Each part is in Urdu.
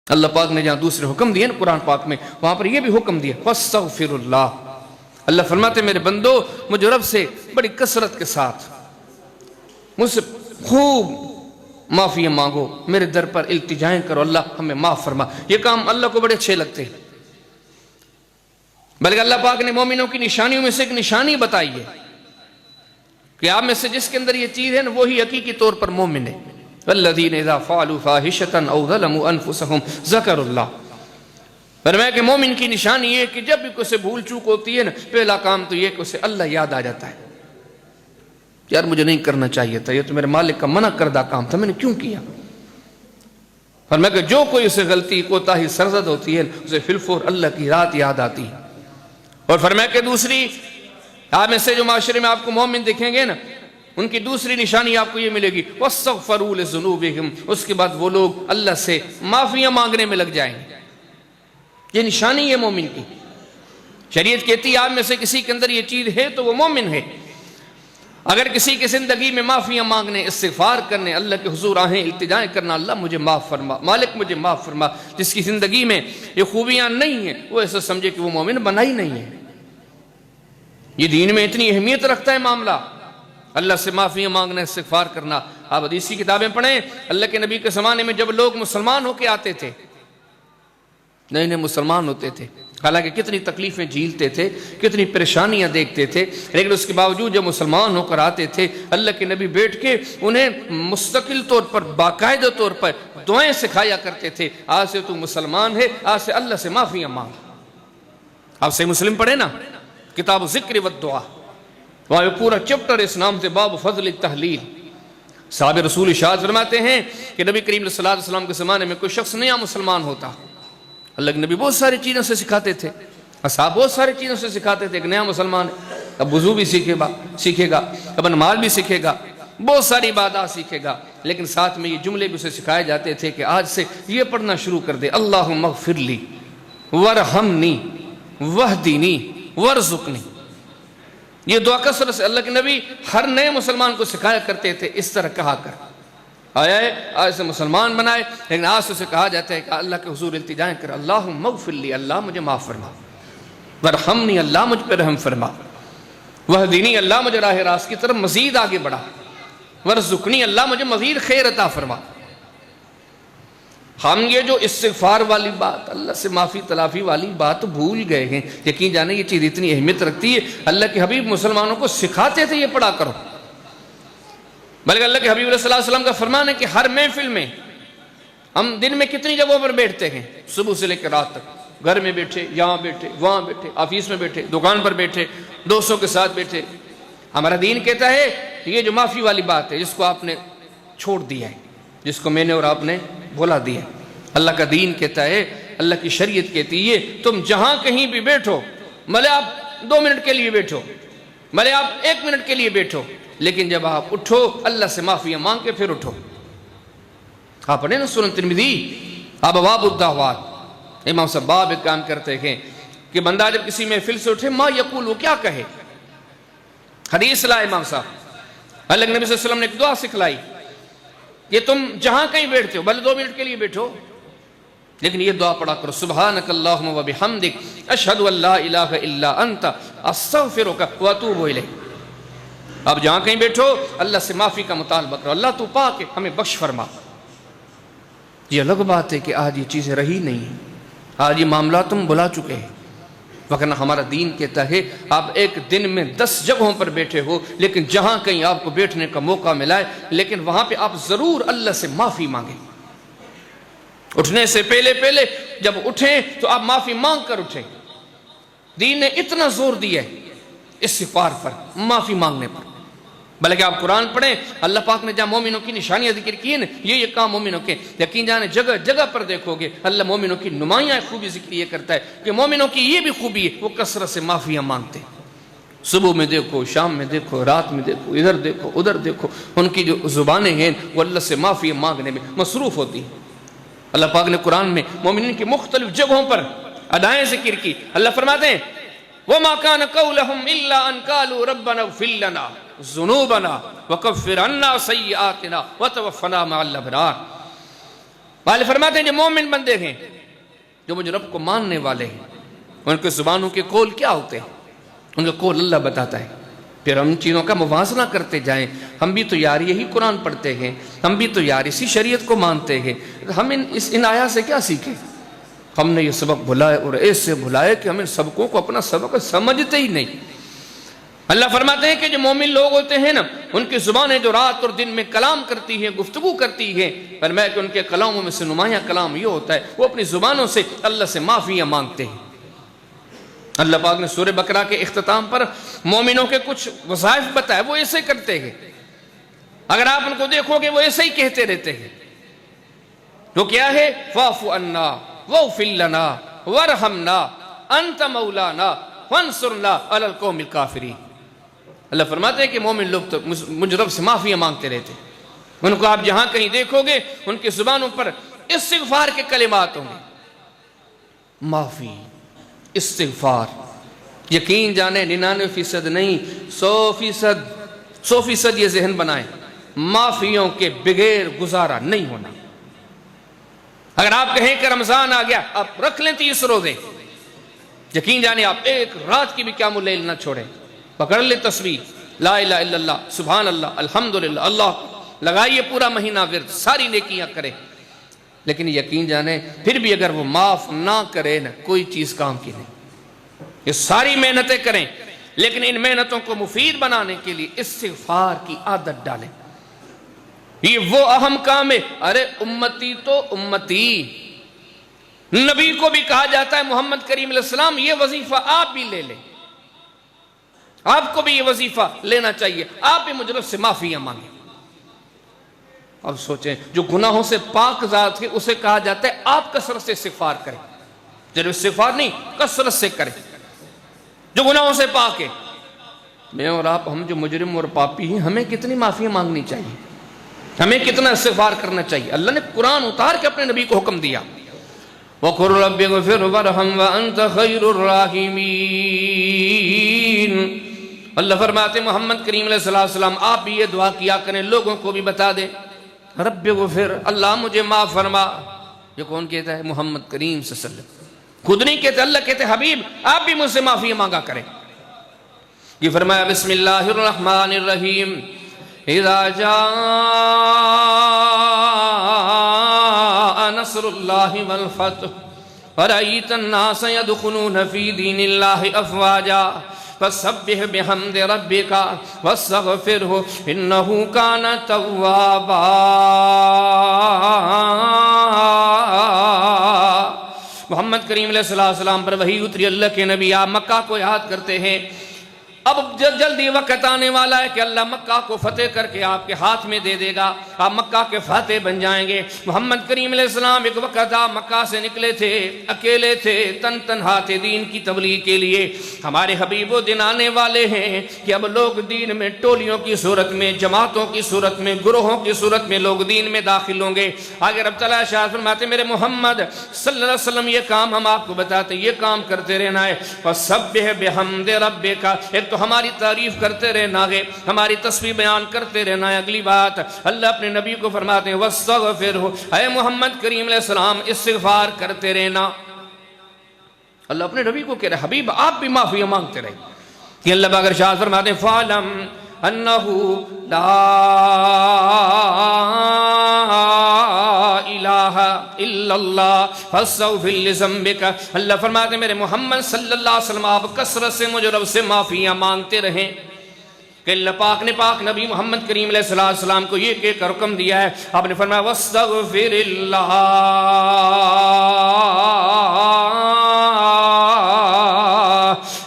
اللہ پاک نے جہاں دوسرے حکم دیے نا قرآن پاک میں، وہاں پر یہ بھی حکم دیا فاستغفر اللہ۔ اللہ فرماتے میرے بندو مجھے رب سے بڑی کثرت کے ساتھ مجھ سے خوب معافی مانگو، میرے در پر التجائیں کرو، اللہ ہمیں معاف فرما۔ یہ کام اللہ کو بڑے اچھے لگتے ہیں، بلکہ اللہ پاک نے مومنوں کی نشانیوں میں سے ایک نشانی بتائی ہے کہ آپ میں سے جس کے اندر یہ چیز ہے نا وہی حقیقی طور پر مومن ہے۔ والذین اذا فعلوا فاحشۃ او ظلموا انفسهم ذکروا اللہ۔ فرمایا کہ مومن کی نشانی یہ ہے کہ جب بھی کوئی سے بھول چوک ہوتی ہے نا، پہلا کام تو یہ کہ اسے اللہ یاد آ جاتا ہے، یار مجھے نہیں کرنا چاہیے تھا، یہ تو میرے مالک کا منع کردہ کام تھا، میں نے کیوں کیا۔ فرمایا کہ جو کوئی اسے غلطی کوتاہی سرزد ہوتی ہے اسے فی الفور اللہ کی ذات یاد آتی ہے۔ اور فرمایا کہ دوسری آپ میں سے جو معاشرے میں آپ کو مومن دکھیں گے نا، ان کی دوسری نشانی آپ کو یہ ملے گی وَاسْتَغْفَرُوا لِذُنُوبِهِمْ، اس کے بعد وہ لوگ اللہ سے معافیاں مانگنے میں لگ جائیں گے۔ یہ نشانی ہے مومن کی۔ شریعت کہتی ہے آپ میں سے کسی کے اندر یہ چیز ہے تو وہ مومن ہے۔ اگر کسی کی زندگی میں معافیاں مانگنے، استغفار کرنے، اللہ کے حضور آہیں التجائیں کرنا، اللہ مجھے معاف فرما، مالک مجھے معاف فرما، جس کی زندگی میں یہ خوبیاں نہیں ہیں وہ ایسا سمجھے کہ وہ مومن بنا ہی نہیں ہے۔ یہ دین میں اتنی اہمیت رکھتا ہے معاملہ، اللہ سے معافیاں مانگنا، استغفار کرنا۔ آپ حدیثی کتابیں پڑھیں، اللہ کے نبی کے زمانے میں جب لوگ مسلمان ہو کے آتے تھے، نئے نئے مسلمان ہوتے تھے، حالانکہ کتنی تکلیفیں جھیلتے تھے، کتنی پریشانیاں دیکھتے تھے، لیکن اس کے باوجود جب مسلمان ہو کر آتے تھے، اللہ کے نبی بیٹھ کے انہیں مستقل طور پر باقاعدہ طور پر دعائیں سکھایا کرتے تھے۔ آج سے تو مسلمان ہے، آج سے اللہ سے معافیاں مانگ۔ آپ سے مسلم پڑھیں نا، کتاب ذکر والدعا، وہاں پورا چپٹر اس نام سے باب فضل التحلیل۔ صحابہ رسول ارشاد فرماتے ہیں کہ نبی کریم صلی اللہ علیہ وسلم کے زمانے میں کوئی شخص نیا مسلمان ہوتا، اللہ کے نبی بہت ساری چیزوں سے سکھاتے تھے، اصحاب بہت ساری چیزوں سے سکھاتے تھے۔ ایک نیا مسلمان ہے، اب وضو بھی سیکھے گا، اب نماز بھی سیکھے گا، بہت ساری عبادات سیکھے گا، لیکن ساتھ میں یہ جملے بھی اسے سکھائے جاتے تھے کہ آج سے یہ پڑھنا شروع کر دے، اللہم اغفر لی ورحمنی وہدنی ورزقنی۔ یہ دعا کثرت سے اللہ کے نبی ہر نئے مسلمان کو سکھایا کرتے تھے، اس طرح کہا کر۔ آیا ہے آج سے مسلمان بنائے، لیکن آج سے اسے کہا جاتا ہے کہ اللہ کے حضور التجائیں کر، اللہم اغفر لی، اللہ مجھے معاف فرما، ورحمنی، اللہ مجھ پہ رحم فرما، وہدنی، اللہ مجھے راہ راست کی طرف مزید آگے بڑھا، ورزقنی، اللہ مجھے مزید خیر عطا فرما۔ ہم یہ جو استغفار والی بات، اللہ سے معافی تلافی والی بات بھول گئے ہیں۔ یقین جانے یہ چیز اتنی اہمیت رکھتی ہے، اللہ کے حبیب مسلمانوں کو سکھاتے تھے یہ پڑھا کرو۔ بلکہ اللہ کے حبیب صلی اللہ علیہ وسلم کا فرمان ہے کہ ہر محفل میں ہم دن میں کتنی جگہوں پر بیٹھتے ہیں، صبح سے لے کر رات تک، گھر میں بیٹھے، یہاں بیٹھے، وہاں بیٹھے، آفس میں بیٹھے، دکان پر بیٹھے، دوستوں کے ساتھ بیٹھے، ہمارا دین کہتا ہے یہ جو معافی والی بات ہے، جس کو آپ نے چھوڑ دیا ہے، جس کو میں نے اور آپ نے بھلا دیا ہے، اللہ کا دین کہتا ہے، اللہ کی شریعت کہتی ہے تم جہاں کہیں بھی بیٹھو، بھلے آپ 2 منٹ کے لیے بیٹھو، بھلے آپ 1 منٹ کے لیے بیٹھو، لیکن جب آپ اٹھو اللہ سے معافیاں مانگ کے پھر اٹھو۔ آپ پڑھیں نا سنن ترمذی ابواب الدعوات، امام صاحب باب ایک کام کرتے ہیں کہ بندہ جب کسی محفل سے اٹھے ما یقول، وہ کیا کہے۔ حدیث لائے امام صاحب، اللہ کے نبی صلی اللہ علیہ وسلم نے ایک دعا سکھلائی کہ تم جہاں کہیں بیٹھتے ہو، بھلے 2 منٹ کے لیے بیٹھو، لیکن یہ دعا پڑھا کرو، سبحانک اللہم و بحمدک اشہد ان لا الہ الا انت استغفرک واتوب الیک۔ اب جہاں کہیں بیٹھو اللہ سے معافی کا مطالبہ کرو، اللہ تو پاک ہے، ہمیں بخش فرما۔ یہ الگ بات ہے کہ آج یہ چیزیں رہی نہیں ہیں، آج یہ معاملات تم بلا چکے ہیں، وگرنہ ہمارا دین کہتا ہے آپ ایک دن میں 10 جگہوں پر بیٹھے ہو، لیکن جہاں کہیں آپ کو بیٹھنے کا موقع ملائے، لیکن وہاں پہ آپ ضرور اللہ سے معافی مانگیں۔ اٹھنے سے پہلے جب اٹھیں تو آپ معافی مانگ کر اٹھیں۔ دین نے اتنا زور دیا ہے استغفار پر، معافی مانگنے پر۔ بلکہ آپ قرآن پڑھیں، اللہ پاک نے جہاں مومنوں کی نشانیاں ذکر کی ہیں، یہ کام مومنوں کے، یقین جانے جگہ جگہ پر دیکھو گے اللہ مومنوں کی نمایاں خوبی ذکر یہ کرتا ہے کہ مومنوں کی یہ بھی خوبی ہے وہ کثرت سے معافیاں مانگتے ہیں۔ صبح میں دیکھو، شام میں دیکھو، رات میں دیکھو، ادھر دیکھو، ادھر دیکھو، ان کی جو زبانیں ہیں وہ اللہ سے معافیاں مانگنے میں مصروف ہوتی ہیں۔ اللہ پاک نے قرآن میں مومنین کی مختلف جگہوں پر ادائیں ذکر کی۔ اللہ فرماتے ہیں وَمَا كَانَ قَوْلَهُمْ إِلَّا أَن قَالُوا رَبَّنَا اغْفِرْ لَنَا ذُنُوبَنَا وَكَفِّرْ عَنَّا سَيِّئَاتِنَا وَتَوَفَّنَا مَعَ الْأَبْرَارِ۔ والے فرماتے ہیں جو مومن بندے ہیں، جو مجھے رب کو ماننے والے ہیں، ان کے زبانوں کے قول کیا ہوتے ہیں؟ ان کا قول اللہ بتاتا ہے، پھر ہم چیزوں کا موازنہ کرتے جائیں۔ ہم بھی تو یار یہی قرآن پڑھتے ہیں، ہم بھی تو یار اسی شریعت کو مانتے ہیں، ہم ان آیات سے کیا سیکھیں؟ ہم نے یہ سبق بھلائے اور ایسے بھلائے کہ ہم ان سبقوں کو اپنا سبق سمجھتے ہی نہیں۔ اللہ فرماتے ہیں کہ جو مومن لوگ ہوتے ہیں نا، ان کی زبانیں جو رات اور دن میں کلام کرتی ہیں، گفتگو کرتی ہیں، فرمایا کہ ان کے کلاموں میں سے نمایاں کلام یہ ہوتا ہے وہ اپنی زبانوں سے اللہ سے معافیاں مانگتے ہیں۔ اللہ پاک نے سورہ بقرہ کے اختتام پر مومنوں کے کچھ وظائف بتائے، وہ ایسے کرتے ہیں۔ اگر آپ ان کو دیکھو گے وہ ایسے ہی کہتے رہتے ہیں۔ وہ کیا ہے؟ فاعف عنا واغفر لنا وارحمنا انت مولانا وانصرنا علی القوم الکافرین۔ اللہ فرماتے ہیں کہ مومن لوگ تو مجھ رب سے معافیاں مانگتے رہتے ہیں۔ ان کو آپ جہاں کہیں دیکھو گے ان کی زبانوں پر استغفار کے کلمات ہوں گے، معافی، استغفار۔ یقین جانے 99% نہیں، 100% یہ ذہن بنائیں، معافیوں کے بغیر گزارا نہیں ہونا۔ اگر آپ کہیں کہ رمضان آ گیا، آپ رکھ لیں 30 روزے، یقین جانے آپ ایک رات کی بھی قیام اللیل نہ چھوڑیں، پکڑ لیں تسبیح، لا الہ الا اللہ، سبحان اللہ، الحمدللہ، اللہ لگائیے پورا مہینہ ورد، ساری نیکیاں کریں۔ لیکن یقین جانے پھر بھی اگر وہ معاف نہ کرے نا، کوئی چیز کام کی نہیں۔ یہ ساری محنتیں کریں، لیکن ان محنتوں کو مفید بنانے کے لیے استغفار کی عادت ڈالیں۔ یہ وہ اہم کام ہے۔ ارے امتی تو امتی، نبی کو بھی کہا جاتا ہے محمد کریم علیہ السلام یہ وظیفہ آپ بھی لے لیں، آپ کو بھی یہ وظیفہ لینا چاہیے، آپ بھی مجھ رب سے معافیاں مانگیں۔ اب سوچیں جو گناہوں سے پاک ذات ہے اسے کہا جاتا ہے آپ کثرت سے استغفار کریں، جب استغفار نہیں کثرت سے کریں۔ جو گناہوں سے پاک ہے، میں اور آپ ہم جو مجرم اور پاپی ہیں، ہمیں کتنی معافیاں مانگنی چاہیے، ہمیں کتنا استغفار کرنا چاہیے۔ اللہ نے قرآن اتار کے اپنے نبی کو حکم دیا، وَقُلْ رَبِّ اغْفِرْ وَارْحَمْ وَأَنْتَ خَيْرُ الرَّاحِمِينَ۔ اللہ فرماتے محمد کریم علیہ السلام آپ بھی یہ دعا کیا کریں، لوگوں کو بھی بتا دیں، رب اغفر، اللہ مجھے معاف فرما۔ یہ کون کہتا ہے؟ محمد کریم صلی اللہ علیہ وسلم، خود نہیں کہتے، اللہ کہتے حبیب آپ بھی مجھ سے معافی مانگا کریں۔ یہ فرمایا بسم اللہ الرحمن الرحیم، اذا جاء نصر اللہ والفتح ورأيت الناس يدخلون في دين الله أفواجا فسبح بحمد ربك واستغفره إنه كان توابا۔ محمد کریم علیہ السلام پر وحی اتری، اللہ کے نبی آپ مکہ کو یاد کرتے ہیں۔ اب جلدی وقت آنے والا ہے کہ اللہ مکہ کو فتح کر کے آپ کے ہاتھ میں دے دے گا، آپ مکہ کے فاتح بن جائیں گے۔ محمد کریم علیہ السلام ایک وقت آپ مکہ سے نکلے تھے، اکیلے تھے، تنہا تھے دین کی تبلیغ کے لیے۔ ہمارے حبیب وہ دن آنے والے ہیں کہ اب لوگ دین میں ٹولیوں کی صورت میں، جماعتوں کی صورت میں، گروہوں کی صورت میں لوگ دین میں داخل ہوں گے۔ آگے رب تعالیٰ شاہ فرماتے میرے محمد صلی اللہ علیہ وسلم یہ کام ہم آپ کو بتاتے، یہ کام کرتے رہنا ہے۔ فَسَبِّحْ بِحَمْدِ رَبِّكَ، ایک تو ہماری تعریف کرتے رہنا ہے، ہماری تسبیح بیان کرتے رہنا ہے۔ اگلی بات اللہ اپنے نبی کو فرماتے ہیں وَاسْتَغْفِرْهُ، اے محمد کریم علیہ السلام استغفار کرتے رہنا۔ اللہ اپنے نبی کو کہہ رہے حبیب آپ بھی معافی مانگتے رہے۔ کہ اللہ باقر شاہ فرماتے ہیں فَعْلَمْ أَنَّهُ لَا الہ الا اللہ فاستغفر لذنبک۔ اللہ فرماتے میرے محمد صلی اللہ علیہ وسلم آپ کثرت سے مجھ رب سے معافیاں مانگتے رہیں۔ کہ اللہ پاک نے پاک نبی محمد کریم علیہ السلام کو یہ کہہ کر حکم دیا ہے، آپ نے فرمایا واستغفر اللہ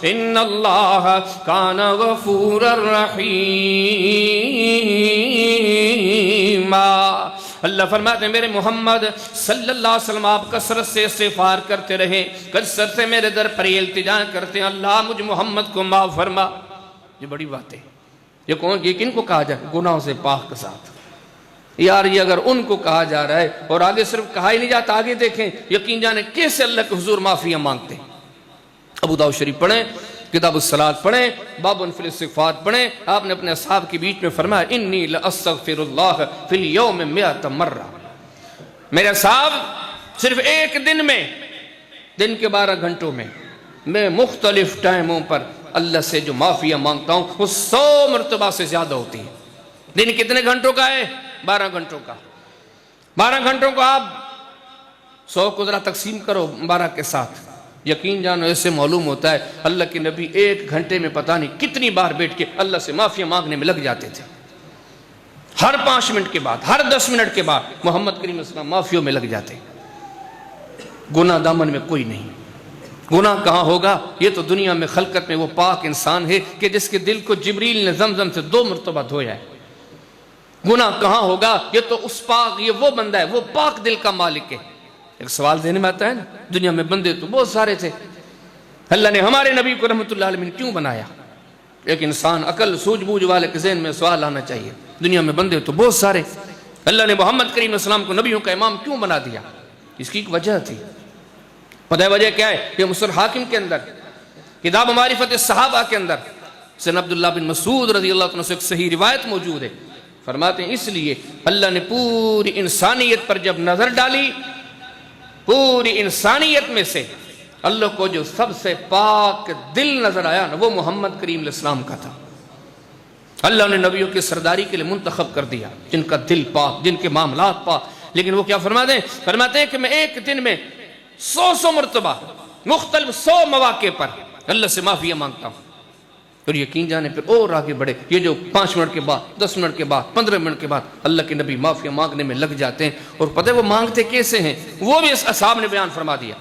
ان اللہ کان غفورا رحیما۔ اللہ فرماتے ہیں میرے محمد صلی اللہ علیہ وسلم آپ کثرت سے استغفار کرتے رہیں، کثرت سے میرے در پر التجا کرتے ہیں اللہ مجھ محمد کو معاف فرما۔ یہ بڑی بات ہے۔ یہ کون، یہ کن کو کہا جائے؟ گناہوں سے پاک کے ساتھ۔ یار یہ اگر ان کو کہا جا رہا ہے اور آگے صرف کہا ہی نہیں جاتا، آگے دیکھیں یقین جانے کیسے اللہ کے حضور معافیاں مانگتے ہیں۔ ابو داؤد شریف پڑھیں، کتاب الصلاۃ پڑھیں، باب فی الاستغفار پڑھیں۔ آپ نے اپنے اصحاب کے بیچ میں فرمایا انی لاستغفر اللہ فی الیوم 100 مرہ، میرے صاحب صرف ایک دن میں، دن کے 12 گھنٹوں میں مختلف ٹائموں پر اللہ سے جو معافیہ مانگتا ہوں وہ 100 مرتبہ سے زیادہ ہوتی ہے۔ دن کتنے گھنٹوں کا ہے؟ 12 گھنٹوں کا۔ 12 گھنٹوں کو آپ 100 کو ذرا تقسیم کرو 12 کے ساتھ، یقین جانو ایسے معلوم ہوتا ہے اللہ کے نبی 1 گھنٹے میں پتہ نہیں کتنی بار بیٹھ کے اللہ سے معافیہ مانگنے میں لگ جاتے تھے۔ ہر 5 منٹ کے بعد، ہر 10 منٹ کے بعد محمد کریم صلی اللہ علیہ وسلم معافیوں میں لگ جاتے۔ گناہ دامن میں کوئی نہیں۔ گناہ کہاں ہوگا؟ یہ تو دنیا میں خلقت میں وہ پاک انسان ہے کہ جس کے دل کو جبریل نے زمزم سے 2 مرتبہ دھویا ہے۔ گناہ کہاں ہوگا؟ یہ تو اس پاک، یہ وہ بندہ ہے، وہ پاک دل کا مالک ہے۔ ایک سوال ذہن میں آتا ہے نا، دنیا میں بندے تو بہت سارے تھے، اللہ نے ہمارے نبی کو رحمت اللہ علیہ کیوں بنایا؟ ایک انسان عقل سوجھ بوجھ والے کے ذہن میں سوال آنا چاہیے، دنیا میں بندے تو بہت سارے، اللہ نے محمد کریم علیہ السلام کو نبیوں کا امام کیوں بنا دیا؟ اس کی ایک وجہ تھی۔ پتہ ہے وجہ کیا ہے؟ یہ مصر حاکم کے اندر، کتاب معرفت الصحابہ کے اندر سن عبداللہ بن مسعود رضی اللہ عنہ سے ایک صحیح روایت موجود ہے، فرماتے ہیں اس لیے اللہ نے پوری انسانیت پر جب نظر ڈالی، پوری انسانیت میں سے اللہ کو جو سب سے پاک دل نظر آیا نا، وہ محمد کریم علیہ السلام کا تھا۔ اللہ نے نبیوں کی سرداری کے لیے منتخب کر دیا جن کا دل پاک، جن کے معاملات پاک۔ لیکن وہ کیا فرماتے ہیں کہ میں ایک دن میں 100 مرتبہ مختلف 100 مواقع پر اللہ سے معافیہ مانگتا ہوں۔ اور یقین جانے پھر اور آگے بڑھے، یہ جو 5 منٹ کے بعد، 10 منٹ کے بعد، 15 منٹ کے بعد اللہ کے نبی معافیہ مانگنے میں لگ جاتے ہیں۔ اور پتہ ہے وہ مانگتے کیسے ہیں؟ وہ بھی اس اصحاب نے بیان فرما دیا۔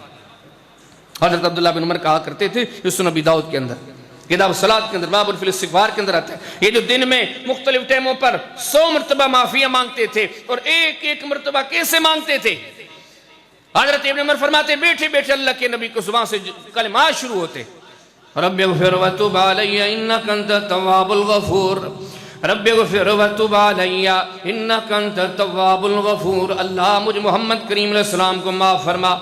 حضرت عبداللہ بن عمر کہا کرتے تھے، سنن نبی داؤد کے اندر، کتاب الصلاۃ کے اندر، باب فی الاستغفار کے اندر آتا ہے، یہ جو دن میں مختلف ٹائموں پر 100 مرتبہ معافیہ مانگتے تھے، اور ایک ایک مرتبہ کیسے مانگتے تھے؟ حضرت ابن عمر فرماتے بیٹھے بیٹھے اللہ کے نبی کو زبان سے کلمات شروع ہوتے، رب اغفر وتب علی انک انت التواب الغفور، رب اغفر وتب علی انک انت التواب الغفور۔ اللہ مجھ محمد کریم علیہ السلام کو معاف فرما،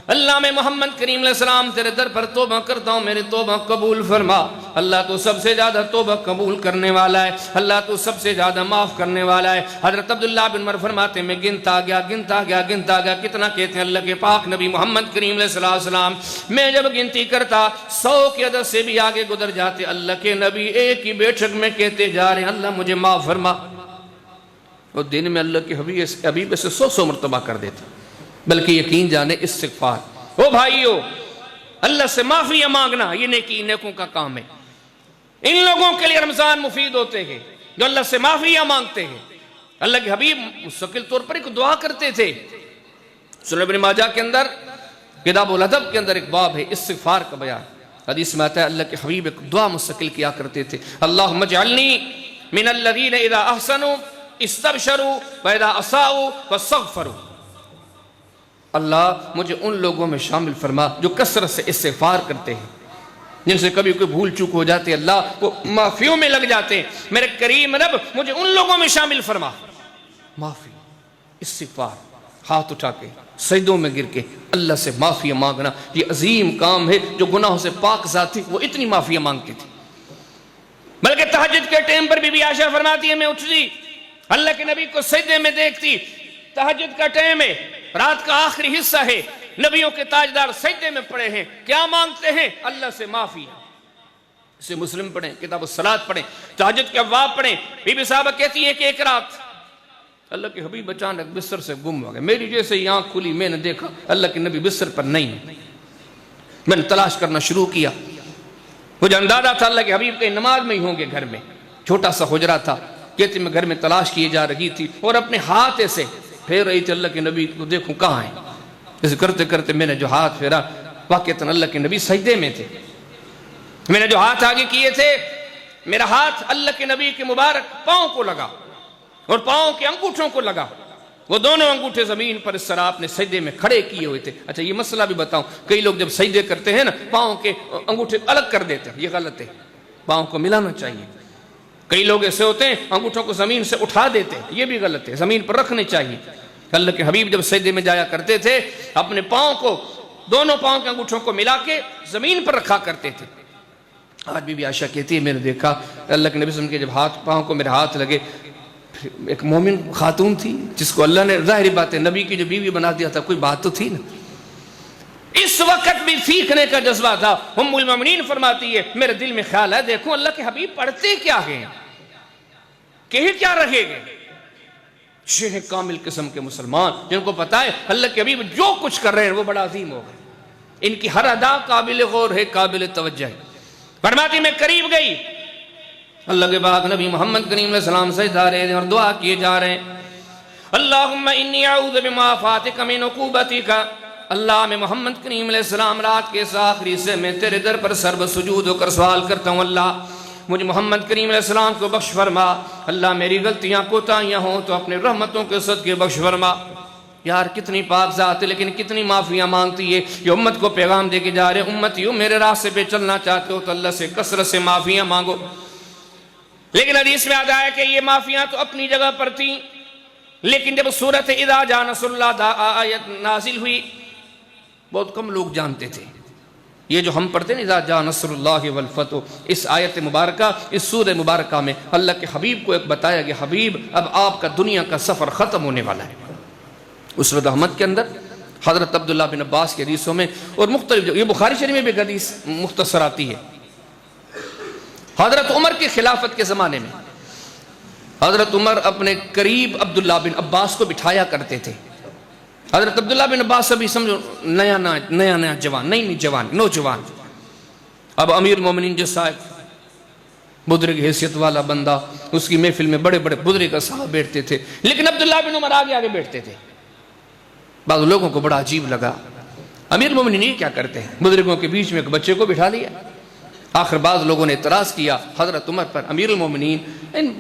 اللہ میں محمد کریم علیہ السلام تیرے در پر توبہ کرتا ہوں، میرے توبہ قبول فرما۔ اللہ تو سب سے زیادہ توبہ قبول کرنے والا ہے، اللہ تو سب سے زیادہ معاف کرنے والا ہے۔ حضرت عبداللہ بن عمر فرماتے میں گنتا گیا، کتنا کہتے ہیں اللہ کے پاک نبی محمد کریم علیہ السلام، میں جب گنتی کرتا 100 کی عدد سے بھی آگے گزر جاتے، اللہ کے نبی ایک ہی بیٹھک میں کہتے جا رہے ہیں اللہ مجھے معاف فرما۔ اور دن میں اللہ کے حبیب سے 100 مرتبہ کر دیتا۔ بلکہ یقین جانے استغفار، او بھائیو، اللہ سے معافیہ مانگنا یہ نیکوں کا کام ہے۔ ان لوگوں کے لیے رمضان مفید ہوتے ہیں جو اللہ سے معافیہ مانگتے ہیں۔ اللہ کے حبیب مستقل طور پر ایک دعا کرتے تھے۔ سنن ابن ماجہ کے اندر، کتاب الادب کے اندر ایک باب ہے استغفار کا بیان، حدیث میں آتا ہے اللہ کے حبیب ایک دعا مستقل کیا کرتے تھے، اللہم اجعلنی من الذین اذا احسنوا استبشروا واذا اساءوا فاستغفروا۔ اللہ مجھے ان لوگوں میں شامل فرما جو کثرت سے استغفار کرتے ہیں، جن سے کبھی کوئی بھول چوک ہو جاتی ہے اللہ وہ معافیوں میں لگ جاتے ہیں۔ میرے کریم رب مجھے ان لوگوں میں شامل فرما۔ معافی، استغفار، ہاتھ اٹھا کے سجدوں میں گر کے اللہ سے معافی مانگنا یہ عظیم کام ہے۔ جو گناہوں سے پاک ذات تھی وہ اتنی معافی مانگتی تھی، بلکہ تہجد کے ٹائم پر بی عائشہ فرماتی ہے میں اٹھتی اللہ کے نبی کو سجدے میں دیکھتی، تہجد کا ٹائم ہے، رات کا آخری حصہ ہے، نبیوں کے تاجدار سجدے میں پڑے ہیں، کیا مانگتے ہیں؟ اللہ سے معافی۔ اسے مسلم پڑھیں، کتاب الصلاۃ پڑھیں، تہجد کے ابواب پڑھیں۔ بی بی صاحبہ کہتی ہے کہ ایک رات اللہ کے حبیب اچانک بستر سے گم ہو گئے، میری جیسے ہی آنکھ کھلی میں نے دیکھا اللہ کے نبی بستر پر نہیں ہے۔ میں نے تلاش کرنا شروع کیا، مجھے اندازہ تھا اللہ کے حبیب کے نماز میں ہی ہوں گے، گھر میں چھوٹا سا حجرہ تھا، کہتے میں گھر میں تلاش کیے جا رہی تھی اور اپنے ہاتھ سے پھیر رہی تھی اللہ کے نبی کو دیکھوں کہاں ہیں۔ اسے کرتے کرتے میں نے جو ہاتھ پھیرا واقعتاً اللہ کے نبی سجدے میں تھے۔ میں نے جو ہاتھ آگے کیے تھے میرا ہاتھ اللہ کے نبی کے مبارک پاؤں کو لگا اور پاؤں کے انگوٹھوں کو لگا۔ وہ دونوں انگوٹھے زمین پر اس طرح اپنے سجدے میں کھڑے کیے ہوئے تھے۔ اچھا یہ مسئلہ بھی بتاؤں، کئی لوگ جب سجدے کرتے ہیں نا پاؤں کے انگوٹھے الگ کر دیتے ہیں، یہ غلط ہے، پاؤں کو ملانا چاہیے۔ کئی لوگ ایسے ہوتے ہیں انگوٹھوں کو زمین سے اٹھا دیتے ہیں، یہ بھی غلط ہے، زمین پر رکھنے چاہیے۔ اللہ کے حبیب جب سجدے میں جایا کرتے تھے اپنے پاؤں کو، دونوں پاؤں کے انگوٹھوں کو ملا کے زمین پر رکھا کرتے تھے۔ آج بی بی عائشہ کہتی ہے میں نے دیکھا اللہ کے نبی صلی اللہ علیہ وسلم کے جب پاؤں کو میرے ہاتھ لگے ایک مومن خاتون تھی جس کو اللہ نے ظاہری بات ہے نبی کی جو بیوی بنا دیا تھا، کوئی بات تو تھی نا. اس وقت بھی سیکھنے کا جذبہ تھا. ام المومنین فرماتی ہے میرے دل میں خیال ہے دیکھو اللہ کے حبیب پڑھتے کیا ہیں، کہے کیا رہے گے. یہ کامل قسم کے مسلمان جن کو پتا ہے اللہ کے حبیب جو کچھ کر رہے ہیں وہ بڑا عظیم ہوگا. ان کی ہر ادا قابل غور ہے، قابل توجہ ہے. فرماتی میں قریب گئی، اللہ کے بعد نبی محمد کریم علیہ السلام سجدہ رہے ہیں اور دعا کیے جا رہے ہیں. اللہم انی اعوذ بمعافاتک من عقوبتک. اللہ میں محمد کریم علیہ السلام رات کے اس آخری سے میں تیرے در پر سر سجود ہو کر سوال کرتا ہوں اللہ مجھے محمد کریم علیہ السلام کو بخش فرما. اللہ میری غلطیاں کوتاہیاں ہوں تو اپنے رحمتوں کے صدقے بخش فرما. یار کتنی پاک ذات ہے لیکن کتنی معافیاں مانگتی ہے. یہ امت کو پیغام دے کے جا رہے امتیوں میرے راستے پہ چلنا چاہتے ہو تو اللہ سے کثرت سے معافیاں مانگو. لیکن حدیث میں آتا ہے کہ یہ معافیاں تو اپنی جگہ پر تھیں، لیکن جب سورۃ اذا جاء نصر اللہ آیت نازل ہوئی بہت کم لوگ جانتے تھے. یہ جو ہم پڑھتے ہیں اذا جاء نصر اللہ والفتح، اس آیت مبارکہ اس سورہ مبارکہ میں اللہ کے حبیب کو ایک بتایا کہ حبیب اب آپ کا دنیا کا سفر ختم ہونے والا ہے. مسند احمد کے اندر حضرت عبداللہ بن عباس کی حدیثوں میں اور مختلف یہ بخاری شریف میں بھی حدیث مختصر آتی ہے. حضرت عمر کی خلافت کے زمانے میں حضرت عمر اپنے قریب عبداللہ بن عباس کو بٹھایا کرتے تھے. حضرت عبداللہ بن عباس ابھی سمجھو نیا جوان نوجوان. اب امیر المومنین جیسا بزرگ حیثیت والا بندہ اس کی محفل میں بڑے بڑے بزرگ صاحب بیٹھتے تھے، لیکن عبداللہ بن عمر آگے آگے بیٹھتے تھے. بعض لوگوں کو بڑا عجیب لگا امیر المومنین یہ کیا کرتے ہیں، بزرگوں کے بیچ میں ایک بچے کو بٹھا لیا. آخر بعض لوگوں نے اعتراض کیا حضرت عمر پر امیر المومنین ان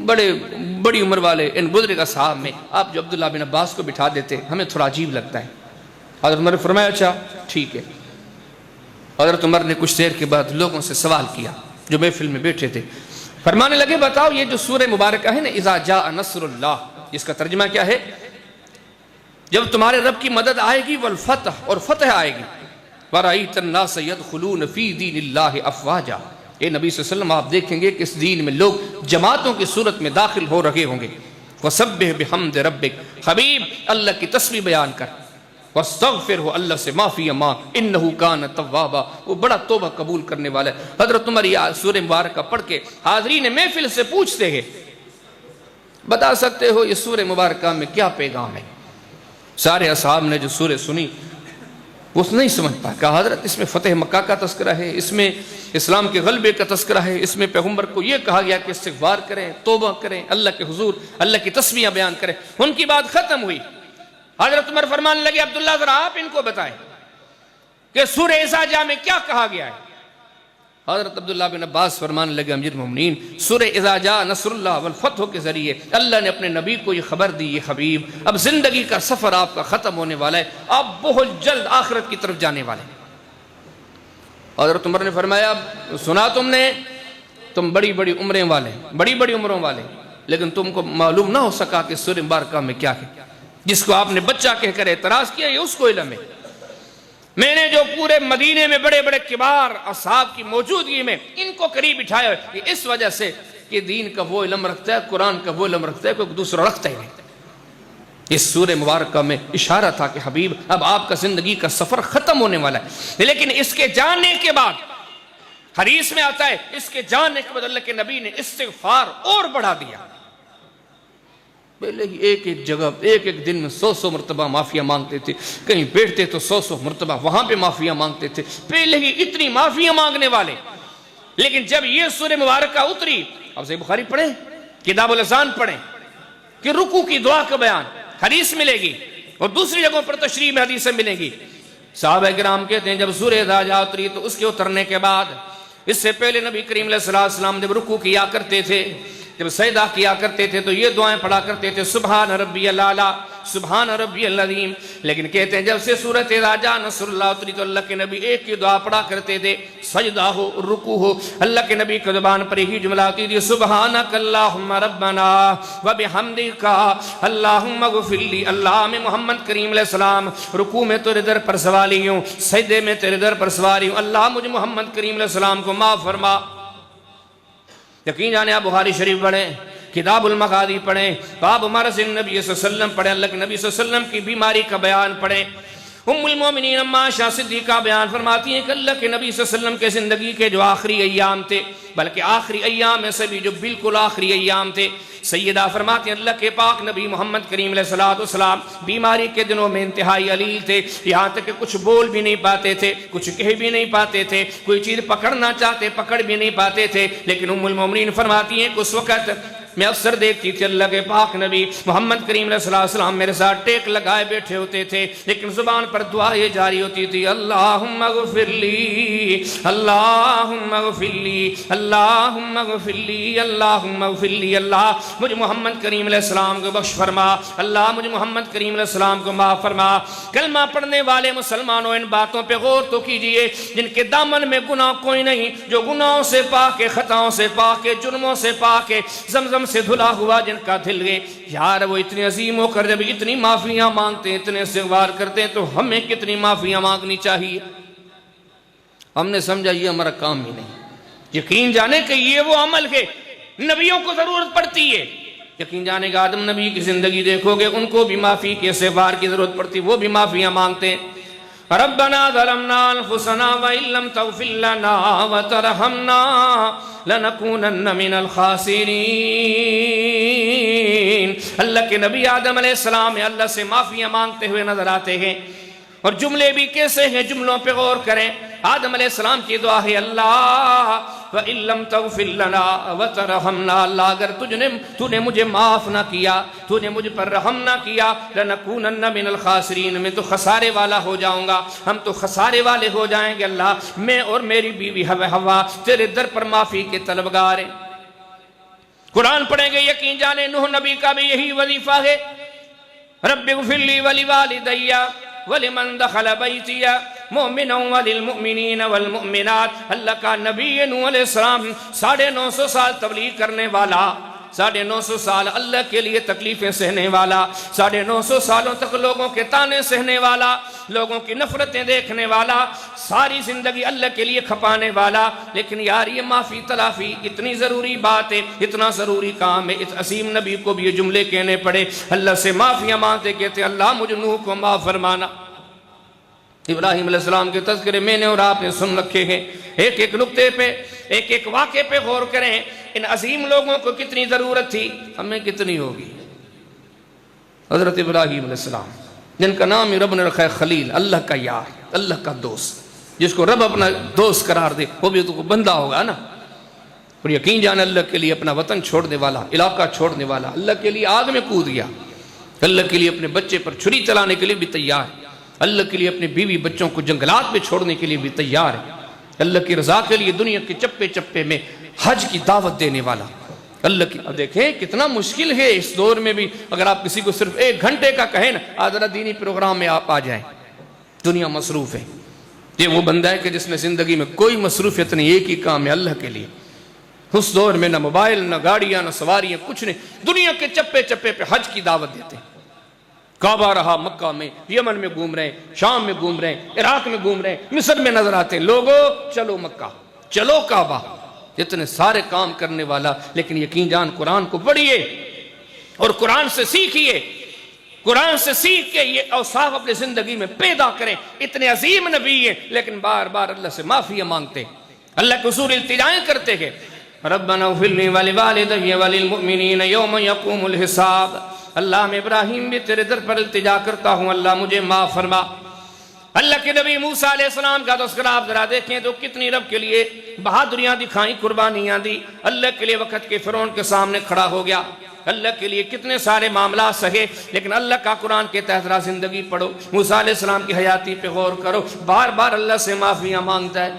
بڑی عمر والے ان بزرگ صاحب میں آپ جو عبداللہ بن عباس کو بٹھا دیتے ہمیں تھوڑا عجیب لگتا ہے. حضرت عمر نے فرمایا اچھا ٹھیک ہے. حضرت عمر نے کچھ دیر کے بعد لوگوں سے سوال کیا جو محفل میں بیٹھے تھے. فرمانے لگے بتاؤ یہ جو سورہ مبارکہ ہے نا اذا جاء نصر اللہ، اس کا ترجمہ کیا ہے؟ جب تمہارے رب کی مدد آئے گی والفتح اور فتح آئے گی. وَرَأَيْتَ النَّاسَ يَدْخُلُونَ فِي دِينِ اللَّهِ أَفْوَاجًا. اے نبی صلی اللہ علیہ وسلم آپ دیکھیں گے کہ اس دین میں لوگ جماعتوں کی صورت میں داخل ہو رہے ہوں گے. وَسَبِّحْ بِحَمْدِ رَبِّكَ، حبیب اللہ کی تسبیح بیان کر. وَاسْتَغْفِرْهُ، اللہ سے معافی مانگ. إِنَّهُ كَانَ تَوَّابًا، وہ بڑا توبہ قبول کرنے والا ہے. حضرت عمر یہ سورہ مبارکہ پڑھ کے حاضرین محفل سے پوچھتے ہیں بتا سکتے ہو یہ سورہ مبارکہ میں کیا پیغام ہے؟ سارے اصحاب نے جو سورہ سنی وہ نہیں سمجھ پایا. کہا حضرت اس میں فتح مکہ کا تذکرہ ہے، اس میں اسلام کے غلبے کا تذکرہ ہے، اس میں پیغمبر کو یہ کہا گیا کہ استغفار کریں، توبہ کریں، اللہ کے حضور اللہ کی تسبیحاں بیان کریں. ان کی بات ختم ہوئی. حضرت عمر فرمانے لگے عبداللہ ذرا آپ ان کو بتائیں کہ سورہ اذا جاء میں کیا کہا گیا ہے. حضرت عبداللہ بن عباس فرمانے لگے امیر المومنین سورہ اذا جاء نصر اللہ والفتح کے ذریعے اللہ نے اپنے نبی کو یہ خبر دی، یہ حبیب اب زندگی کا سفر آپ کا ختم ہونے والا ہے، آپ بہت جلد آخرت کی طرف جانے والے ہیں. حضرت عمر نے فرمایا سنا تم نے، تم بڑی بڑی عمریں والے، بڑی بڑی عمروں والے، لیکن تم کو معلوم نہ ہو سکا کہ سورہ مبارکہ میں کیا ہے. جس کو آپ نے بچہ کہہ کر اعتراض کیا یہ اس کو علم ہے. میں نے جو پورے مدینے میں بڑے بڑے کبار اصحاب کی موجودگی میں ان کو قریب بٹھایا ہے اس وجہ سے کہ دین کا وہ علم رکھتا ہے، قرآن کا وہ علم رکھتا ہے کوئی دوسرا رکھتا ہی نہیں. اس سورہ مبارکہ میں اشارہ تھا کہ حبیب اب آپ کا زندگی کا سفر ختم ہونے والا ہے. لیکن اس کے جاننے کے بعد حدیث میں آتا ہے اس کے جاننے کے بعد اللہ کے نبی نے استغفار اور بڑھا دیا. پہلے ہی ایک ایک جگہ ایک ایک دن میں 100 مرتبہ معافیاں مانگتے تھے، کہیں بیٹھتے تو 100 مرتبہ وہاں پہ معافیاں مانگتے تھے. پہلے ہی اتنی معافیاں مانگنے والے. لیکن جب یہ سورہ مبارکہ اتری، اب صحیح بخاری پڑھیں، کتاب الاذان پڑھیں کہ رکوع کی دعا کا بیان حدیث ملے گی اور دوسری جگہوں پر تشریح میں حدیثیں ملیں گی. صحابہ کرام کہتے ہیں جب سورہ اذا جاء اتری تو اس کے اترنے کے بعد اس سے پہلے نبی کریم علیہ السلام جب رکوع کیا کرتے تھے، جب سجدہ کیا کرتے تھے تو یہ دعائیں پڑھا کرتے تھے سبحان ربی الاعلی، سبحان ربی العظیم. لیکن کہتے ہیں جب سے سورۃ اذا جاء نصر اللہ اتری تو اللہ کے نبی ایک ہی دعا پڑھا کرتے تھے، سجدہ ہو رکوع ہو اللہ کے نبی کی زبان پر ہی جملہ آتی تھی سبحانک اللہم ربنا وبحمدک اللہم اغفر لی. اللہ میں محمد کریم علیہ السلام رکوع میں تیرے در پر سوالی ہوں، سجدے میں تیرے در پر سوالی ہوں، اللہ مجھے محمد کریم علیہ السلام کو معاف فرما. یقین جانے آپ بخاری شریف پڑھیں کتاب المغازی پڑھیں، باب مرض النبی صلی اللہ علیہ وسلم پڑھیں، اللہ کے نبی صلی اللہ علیہ وسلم کی بیماری کا بیان پڑھیں۔ ام المومنین اما عائشہ صدیقہ بیان فرماتی ہیں کہ اللہ کے نبی صلی اللہ علیہ وسلم کے زندگی کے جو آخری ایام تھے، بلکہ آخری ایام میں سے بھی جو بالکل آخری ایام تھے، سیدہ فرماتی ہیں اللہ کے پاک نبی محمد کریم علیہ السلام بیماری کے دنوں میں انتہائی علیل تھے، یہاں تک کہ کچھ بول بھی نہیں پاتے تھے، کچھ کہہ بھی نہیں پاتے تھے، کوئی چیز پکڑنا چاہتے پکڑ بھی نہیں پاتے تھے۔ لیکن ام المومنین فرماتی ہیں کہ اس وقت میں اکثر دیکھتی تھی اللہ کے پاک نبی محمد کریم علیہ السلام میرے ساتھ ٹیک لگائے بیٹھے ہوتے تھے، لیکن زبان پر دعا یہ جاری ہوتی تھی، اللہم اغفر لی، اللہم اغفر لی، اللہم اغفر لی، اللہم اغفر لی، اللہ مجھے محمد کریم علیہ السلام کو بخش فرما، اللہ مجھے محمد کریم علیہ السلام کو معاف فرما۔ کلمہ پڑھنے والے مسلمانوں ان باتوں پہ غور تو کیجئے، جن کے دامن میں گناہ کوئی نہیں، جو گناہوں سے پاک ہے، خطاؤں سے پاک ہے، جرموں سے پاک ہے، زمزم سے دھلا ہوا جن کا دل ہے، یار وہ اتنے عظیم ہو کر جب اتنی معافیاں مانگتے ہیں، اتنے استغفار کرتے ہیں، تو ہمیں کتنی معافیاں مانگنی چاہیے؟ ہم نے سمجھا یہ ہمارا کام ہی نہیں۔ یقین جانے کہ یہ وہ عمل ہے نبیوں کو ضرورت پڑتی ہے، یقین جانے کہ آدم نبی کی زندگی دیکھو گے ان کو بھی معافی کے استغفار کی ضرورت پڑتی، وہ بھی معافیاں مانگتے ہیں۔ ربنا ظلمنا انفسنا وان لم تغفر لنا وترحمنا لنکونن من الخاسرین۔ اللہ کے نبی آدم علیہ السلام اللہ سے معافیاں مانگتے ہوئے نظر آتے ہیں، اور جملے بھی کیسے ہیں، جملوں پہ غور کریں۔ آدم علیہ السلام کی دعا ہے، اللہ وَإِن لَمْ تَغْفِرْ لَنَا وَتَرْحَمْنَا، اللہ اگر تو نے مجھے معاف نہ کیا، تو نے مجھ پر رحم نہ کیا، لَنَكُونَنَّ مِنَ الْخَاسِرِينَ، میں تو خسارے والا ہو جاؤں گا، ہم تو خسارے والے ہو جائیں گے۔ اللہ میں اور میری بیوی حوا تیرے در پر معافی کے طلبگار ہیں۔ قرآن پڑھیں گے، یقین جانے نوح نبی کا بھی یہی وظیفہ ہے، رب اغفر لی ولوالدی وَلِمَنْ دَخَلَ بَيْتِيَ مُؤْمِنًا وَلِلْمُؤْمِنِينَ وَالْمُؤْمِنَاتِ۔ اللہ کا نبی نوح علیہ السلام 950 سال تبلیغ کرنے والا، 950 سال اللہ کے لیے تکلیفیں سہنے والا، 950 سالوں تک لوگوں کے تانے سہنے والا، لوگوں کی نفرتیں دیکھنے والا، ساری زندگی اللہ کے لیے کھپانے والا۔ لیکن یار یہ معافی تلافی اتنی ضروری بات ہے، اتنا ضروری کام ہے، اس عظیم نبی کو بھی یہ جملے کہنے پڑے، اللہ سے معافیاں مانگتے کہتے اللہ مجھ نوح کو معاف فرمانا۔ ابراہیم علیہ السلام کے تذکرے میں نے اور آپ نے سن رکھے ہیں، ایک ایک نقطے پہ، ایک ایک واقعے پہ غور کریں، ان عظیم لوگوں کو کتنی ضرورت تھی، ہمیں کتنی ہوگی۔ حضرت ابراہیم علیہ السلام جن کا نام رب نے رکھا ہے خلیل، اللہ کا یار، اللہ کا دوست، جس کو رب اپنا دوست قرار دے وہ بھی تو بندہ ہوگا نا۔ اور یقین جانا اللہ کے لیے اپنا وطن چھوڑنے والا، علاقہ چھوڑنے والا، اللہ کے لیے آگ میں کود گیا، اللہ کے لیے اپنے بچے پر چھری چلانے کے لیے بھی تیار ہے، اللہ کے لیے اپنے بیوی بچوں کو جنگلات میں چھوڑنے کے لیے بھی تیار ہے، اللہ کی رضا کے لیے دنیا کے چپے چپے میں حج کی دعوت دینے والا اللہ کی۔ اب دیکھیں کتنا مشکل ہے اس دور میں بھی، اگر آپ کسی کو صرف 1 گھنٹے کا کہیں نا آدھرا دینی پروگرام میں آپ آ جائیں، دنیا مصروف ہے۔ یہ وہ بندہ ہے کہ جس نے زندگی میں کوئی مصروفیت نہیں، ایک ہی کام ہے اللہ کے لیے۔ اس دور میں نہ موبائل، نہ گاڑیاں، نہ سواریاں، کچھ نہیں، دنیا کے چپے چپے پہ حج کی دعوت دیتے ہیں۔ کعبہ رہا مکہ میں، یمن میں گھوم رہے ہیں، شام میں گھوم رہے ہیں، عراق میں گھوم رہے ہیں، مصر میں نظر آتے ہیں، لوگو چلو مکہ، چلو کعبہ، اتنے سارے کام کرنے والا۔ لیکن یقین جان قرآن کو پڑھیے اور قرآن سے سیکھیے، قرآن سے سیکھ کے یہ اوصاف اپنی زندگی میں پیدا کریں۔ اتنے عظیم نبی ہیں لیکن بار بار اللہ سے معافی مانگتے، اللہ کے حضور التجائیں کرتے ہیں، ربنا اغفر لی ولوالدی وللمؤمنین یوم یقوم الحساب۔ اللہ میں ابراہیم بھی تیرے در پر التجا کرتا ہوں، اللہ مجھے معاف فرما۔ اللہ کے نبی موسیٰ علیہ السلام کا تذکرہ آپ ذرا دیکھیں تو کتنی رب کے لیے بہادریاں دکھائیں، قربانیاں دی، اللہ کے لیے وقت کے فرعون کے سامنے کھڑا ہو گیا، اللہ کے لیے کتنے سارے معاملات سہے، لیکن اللہ کا قرآن کے تحت ذرا زندگی پڑھو، موسیٰ علیہ السلام کی حیاتی پہ غور کرو، بار بار اللہ سے معافیاں مانگتا ہے۔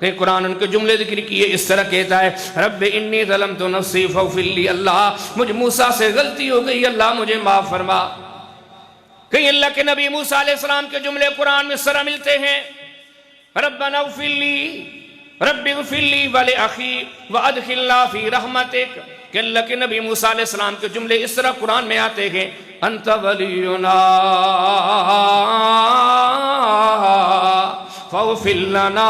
کہ قرآن ان کے جملے ذکر کیے، اس طرح کہتا ہے رب انی ظلمت نفسی فاغفر لی، اللہ مجھ موسیٰ سے غلطی ہو گئی، اللہ مجھے معاف فرما۔ کہیں اللہ کے نبی موسیٰ علیہ السلام کے جملے قرآن میں سرا ملتے ہیں، ربنا اغفر لی، رب اغفر لی ولأخی وادخلنا فی رحمتک، کہ اللہ کے نبی موسیٰ علیہ السلام کے جملے اس طرح قرآن میں آتے ہیں، انت ولینا فاغفر لنا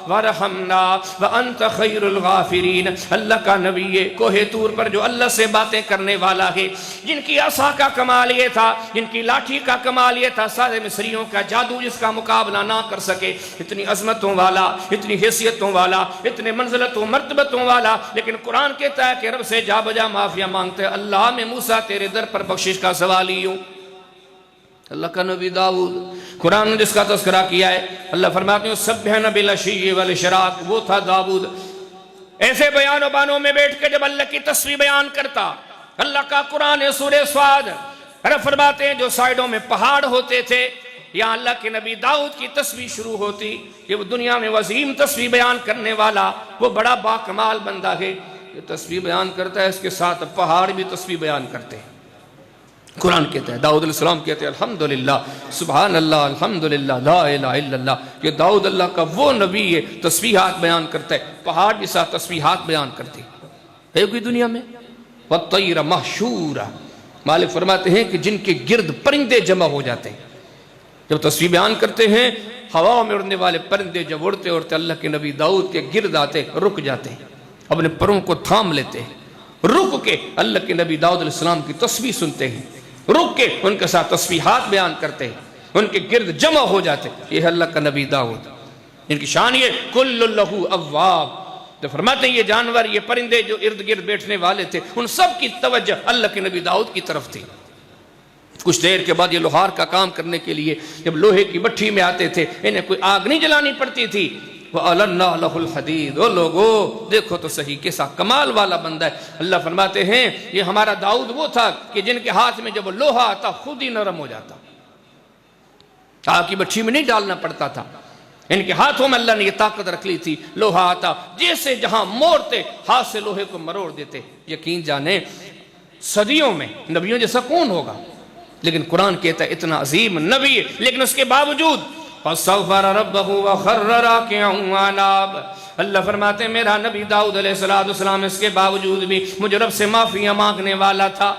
وارحمنا وانت خیر الغافرین۔ اللہ کا نبی کوہ طور پر جو اللہ سے باتیں کرنے والا ہے، جن کی عصا کا کمال یہ تھا، جن کی لاٹھی کا کمال یہ تھا، سارے مصریوں کا جادو جس کا مقابلہ نہ کر سکے، اتنی عظمتوں والا، اتنی حیثیتوں والا، اتنے منزلتوں مرتبتوں والا، لیکن قرآن کہتا ہے کہ رب سے جا بجا معافیا مانگتے، اللہ میں موسیٰ تیرے در پر بخشش کا سوالی ہوں۔ اللہ کا نبی داؤد، قرآن نے جس کا تذکرہ کیا ہے، اللہ فرماتے ہیں سبحنا بالعشی والاشراق، وہ تھا داؤد ایسے بیان و بانوں میں بیٹھ کے جب اللہ کی تسبیح بیان کرتا۔ اللہ کا قرآن ہے سورہ صاد، رب فرماتے ہیں جو سائیڈوں میں پہاڑ ہوتے تھے، یہاں اللہ کے نبی داؤد کی تسبیح شروع ہوتی کہ وہ دنیا میں وسیم تسبیح بیان کرنے والا، وہ بڑا باکمال بندہ ہے، یہ تسبیح بیان کرتا ہے، اس کے ساتھ پہاڑ بھی تسبیح بیان کرتے ہیں۔ قرآن کہتا ہے، داؤد علیہ السلام کہتے ہیں الحمدللہ سبحان اللہ الحمدللہ لا الہ الا اللہ، کہ داؤد اللہ کا وہ نبی ہے تسبیحات بیان کرتا ہے، پہاڑ بھی ساتھ تسبیحات بیان کرتے ہیں۔ ہے کوئی دنیا میں؟ وَالطَّيْرَ مَحْشُورًا، مالک فرماتے ہیں کہ جن کے گرد پرندے جمع ہو جاتے ہیں، جب تسبیح بیان کرتے ہیں ہوا میں اڑنے والے پرندے جب اڑتے اڑتے اللہ کے نبی داؤد کے گرد آتے رک جاتے ہیں، اپنے پروں کو تھام لیتے ہیں، رک کے اللہ کے نبی داؤد علیہ السلام کی تسبیح سنتے ہیں، رک کے ان کے ساتھ تسبیحات بیان کرتے ہیں، ان کے گرد جمع ہو جاتے ہیں۔ یہ ہے اللہ کا نبی داؤد، ان کی شان یہ کل لہو اواب، تو فرماتے ہیں یہ جانور، یہ پرندے جو ارد گرد بیٹھنے والے تھے، ان سب کی توجہ اللہ کے نبی داؤد کی طرف تھی۔ کچھ دیر کے بعد یہ لوہار کا کام کرنے کے لیے جب لوہے کی بٹھی میں آتے تھے، انہیں کوئی آگ نہیں جلانی پڑتی تھی، وَأَلَنَّا لَهُ الْحَدِيدُ، او لوگو دیکھو تو صحیح کیسا کمال والا بندہ ہے۔ اللہ فرماتے ہیں یہ ہمارا داؤد وہ تھا کہ جن کے ہاتھ میں جب لوہا آتا خود ہی نرم ہو جاتا، آگ کی بٹھی میں نہیں ڈالنا پڑتا تھا، ان کے ہاتھوں میں اللہ نے یہ طاقت رکھ لی تھی، لوہا آتا جیسے جہاں موڑتے ہاتھ سے لوہے کو مروڑ دیتے۔ یقین جانے صدیوں میں نبیوں جیسا کون ہوگا، لیکن قرآن کہتا ہے اتنا عظیم نبی ہے، لیکن اس کے باوجود فَاسْتَغْفَرَ رَبَّهُ وَخَرَّ رَاكِعًا وَأَنَابَ، اللہ فرماتے ہیں میرا نبی داؤد علیہ السلام اس کے باوجود بھی مجھے رب سے معافیاں مانگنے والا تھا،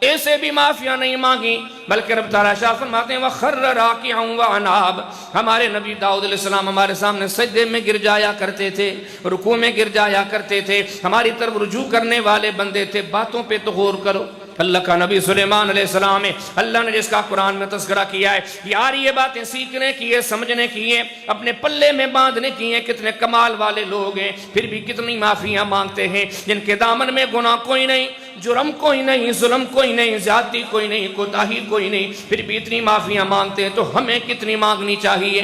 ایسے بھی معافیاں نہیں مانگی، بلکہ رب تعالیٰ شاہ فرماتے ہیں وَخَرَّ رَاكِعًا وَأَنَابَ، ہمارے نبی داؤد علیہ السلام ہمارے سامنے سجدے میں گر جایا کرتے تھے، رکوع میں گر جایا کرتے تھے، ہماری طرف رجوع کرنے والے بندے تھے۔ باتوں پہ تو غور کرو، اللہ کا نبی سلیمان علیہ السلام ہے، اللہ نے جس کا قرآن میں تذکرہ کیا ہے، یار یہ باتیں سیکھنے کی ہے، سمجھنے کی ہے، اپنے پلے میں باندھنے کی ہیں، کتنے کمال والے لوگ ہیں، پھر بھی کتنی معافیاں مانگتے ہیں، جن کے دامن میں گناہ کوئی نہیں، جرم کوئی نہیں، ظلم کوئی نہیں، زیادتی کوئی نہیں، کوتاہی کوئی نہیں، پھر بھی اتنی معافیاں مانگتے ہیں، تو ہمیں کتنی مانگنی چاہیے۔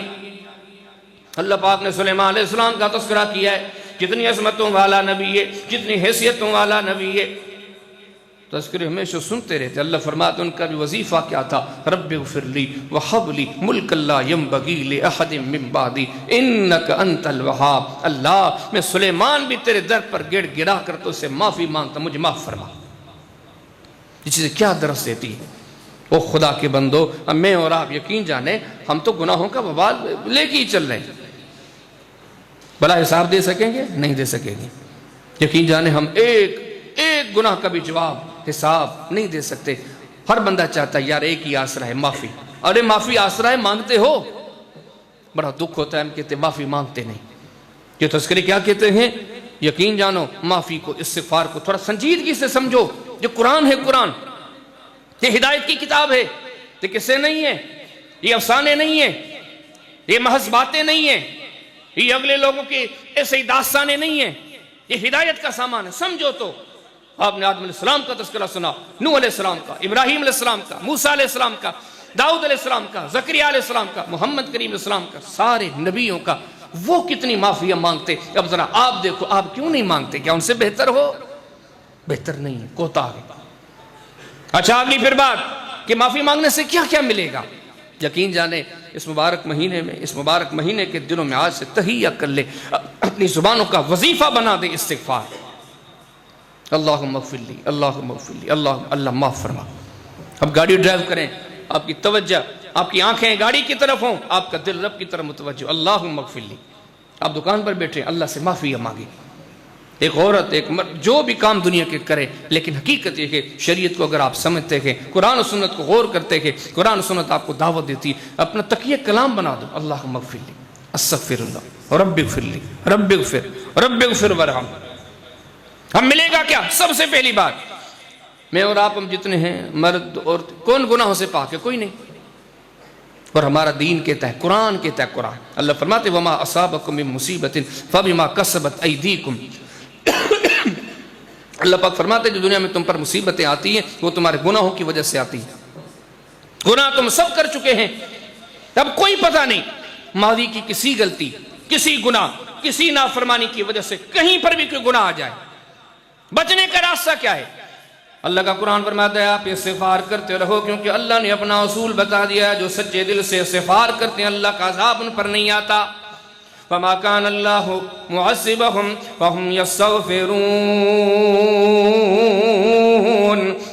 اللہ پاک نے سلیمان علیہ السلام کا تذکرہ کیا ہے، کتنی عظمتوں والا نبی ہے، کتنی حیثیتوں والا نبی ہے، تذکرے ہمیشہ سنتے رہتے۔ اللہ فرماتے ان کا بھی وظیفہ کیا تھا، رب اغفر لی وہب لی ملک لا ینبغی لأحد من بعدی انک انت الوہاب، اللہ میں سلیمان بھی تیرے در پر گڑ گڑا کر تو اسے معافی مانگتا، مجھے معاف فرما۔ یہ چیزیں کیا درس دیتی ہے؟ او خدا کے بندو، اب میں اور آپ یقین جانے ہم تو گناہوں کا وبال لے کے ہی چل رہے ہیں، بلا حساب دے سکیں گے؟ نہیں دے سکیں گے۔ یقین جانے ہم ایک گناہ کا بھی جواب حساب نہیں دے سکتے۔ ہر بندہ چاہتا ہے یار ایک ہی آسرا ہے معافی، ارے معافی آسرا ہے مانگتے ہو، بڑا دکھ ہوتا ہے ہم کہتے معافی مانگتے نہیں۔ یہ تذکرے کیا کہتے ہیں؟ یقین جانو معافی کو، استغفار کو تھوڑا سنجیدگی سے سمجھو، جو قرآن ہے، قرآن یہ ہدایت کی کتاب ہے، یہ قصے نہیں ہے، یہ افسانے نہیں ہیں، یہ محض باتیں نہیں ہیں، یہ اگلے لوگوں کی ایسے داستانیں نہیں ہیں، یہ ہدایت کا سامان ہے۔ سمجھو تو آپ نے آدم علیہ السلام کا تذکرہ سنا، نوح علیہ السلام کا، ابراہیم علیہ السلام کا، موسیٰ علیہ السلام کا، داؤد علیہ السلام کا، زکریا علیہ السلام کا، محمد کریم علیہ السلام کا، سارے نبیوں کا، وہ کتنی معافیاں مانگتے۔ اب ذرا آپ دیکھو، آپ کیوں نہیں مانگتے؟ کیا ان سے بہتر ہو؟ بہتر نہیں ہے، کوتاہ ہے۔ اچھا اگلی پھر بات کہ معافی مانگنے سے کیا کیا ملے گا؟ یقین جانے اس مبارک مہینے میں، اس مبارک مہینے کے دنوں میں آج سے تہیہ کر لے، اپنی زبانوں کا وظیفہ بنا دے استغفار۔ اللہم اغفر لی، اللہم اغفر لی، اللہ معاف فرما۔ اب گاڑی ڈرائیو کریں، آپ کی توجہ، آپ کی آنکھیں گاڑی کی طرف ہوں، آپ کا دل رب کی طرف متوجہ، اللہم اغفر لی۔ آپ دکان پر بیٹھے اللہ سے معافی مانگیں، ایک عورت، ایک مرد، جو بھی کام دنیا کے کرے، لیکن حقیقت یہ کہ شریعت کو اگر آپ سمجھتے ہیں، قرآن و سنت کو غور کرتے ہیں، قرآن و سنت آپ کو دعوت دیتی، اپنا تقیہ کلام بنا دو، اللہم اغفر لی، استغفر اللہ، رب اغفر لی، رب اغفر ورحم۔ ہم ملے گا کیا؟ سب سے پہلی بات، میں اور آپ ہم جتنے ہیں مرد اور کون گناہوں سے پاک ہے؟ کوئی نہیں۔ اور ہمارا دین کہتا ہے، قرآن کہتا ہے، قرآن اللہ فرماتے وما اصابکم من مصیبت فبما کسبت ایدیکم، اللہ پاک فرماتے جو دنیا میں تم پر مصیبتیں آتی ہیں وہ تمہارے گناہوں کی وجہ سے آتی ہیں، گناہ تم سب کر چکے ہیں، اب کوئی پتہ نہیں ماضی کی کسی غلطی، کسی گناہ، کسی نافرمانی کی وجہ سے کہیں پر بھی کوئی گناہ آ جائے، بچنے کا راستہ کیا ہے؟ اللہ کا قرآن فرماتا ہے آپ استغفار کرتے رہو، کیونکہ اللہ نے اپنا اصول بتا دیا ہے، جو سچے دل سے استغفار کرتے ہیں اللہ کا عذاب ان پر نہیں آتا۔ وَمَا كَانَ اللَّهُ مُعَذِّبَهُمْ وَهُمْ يَسْتَغْفِرُونَ۔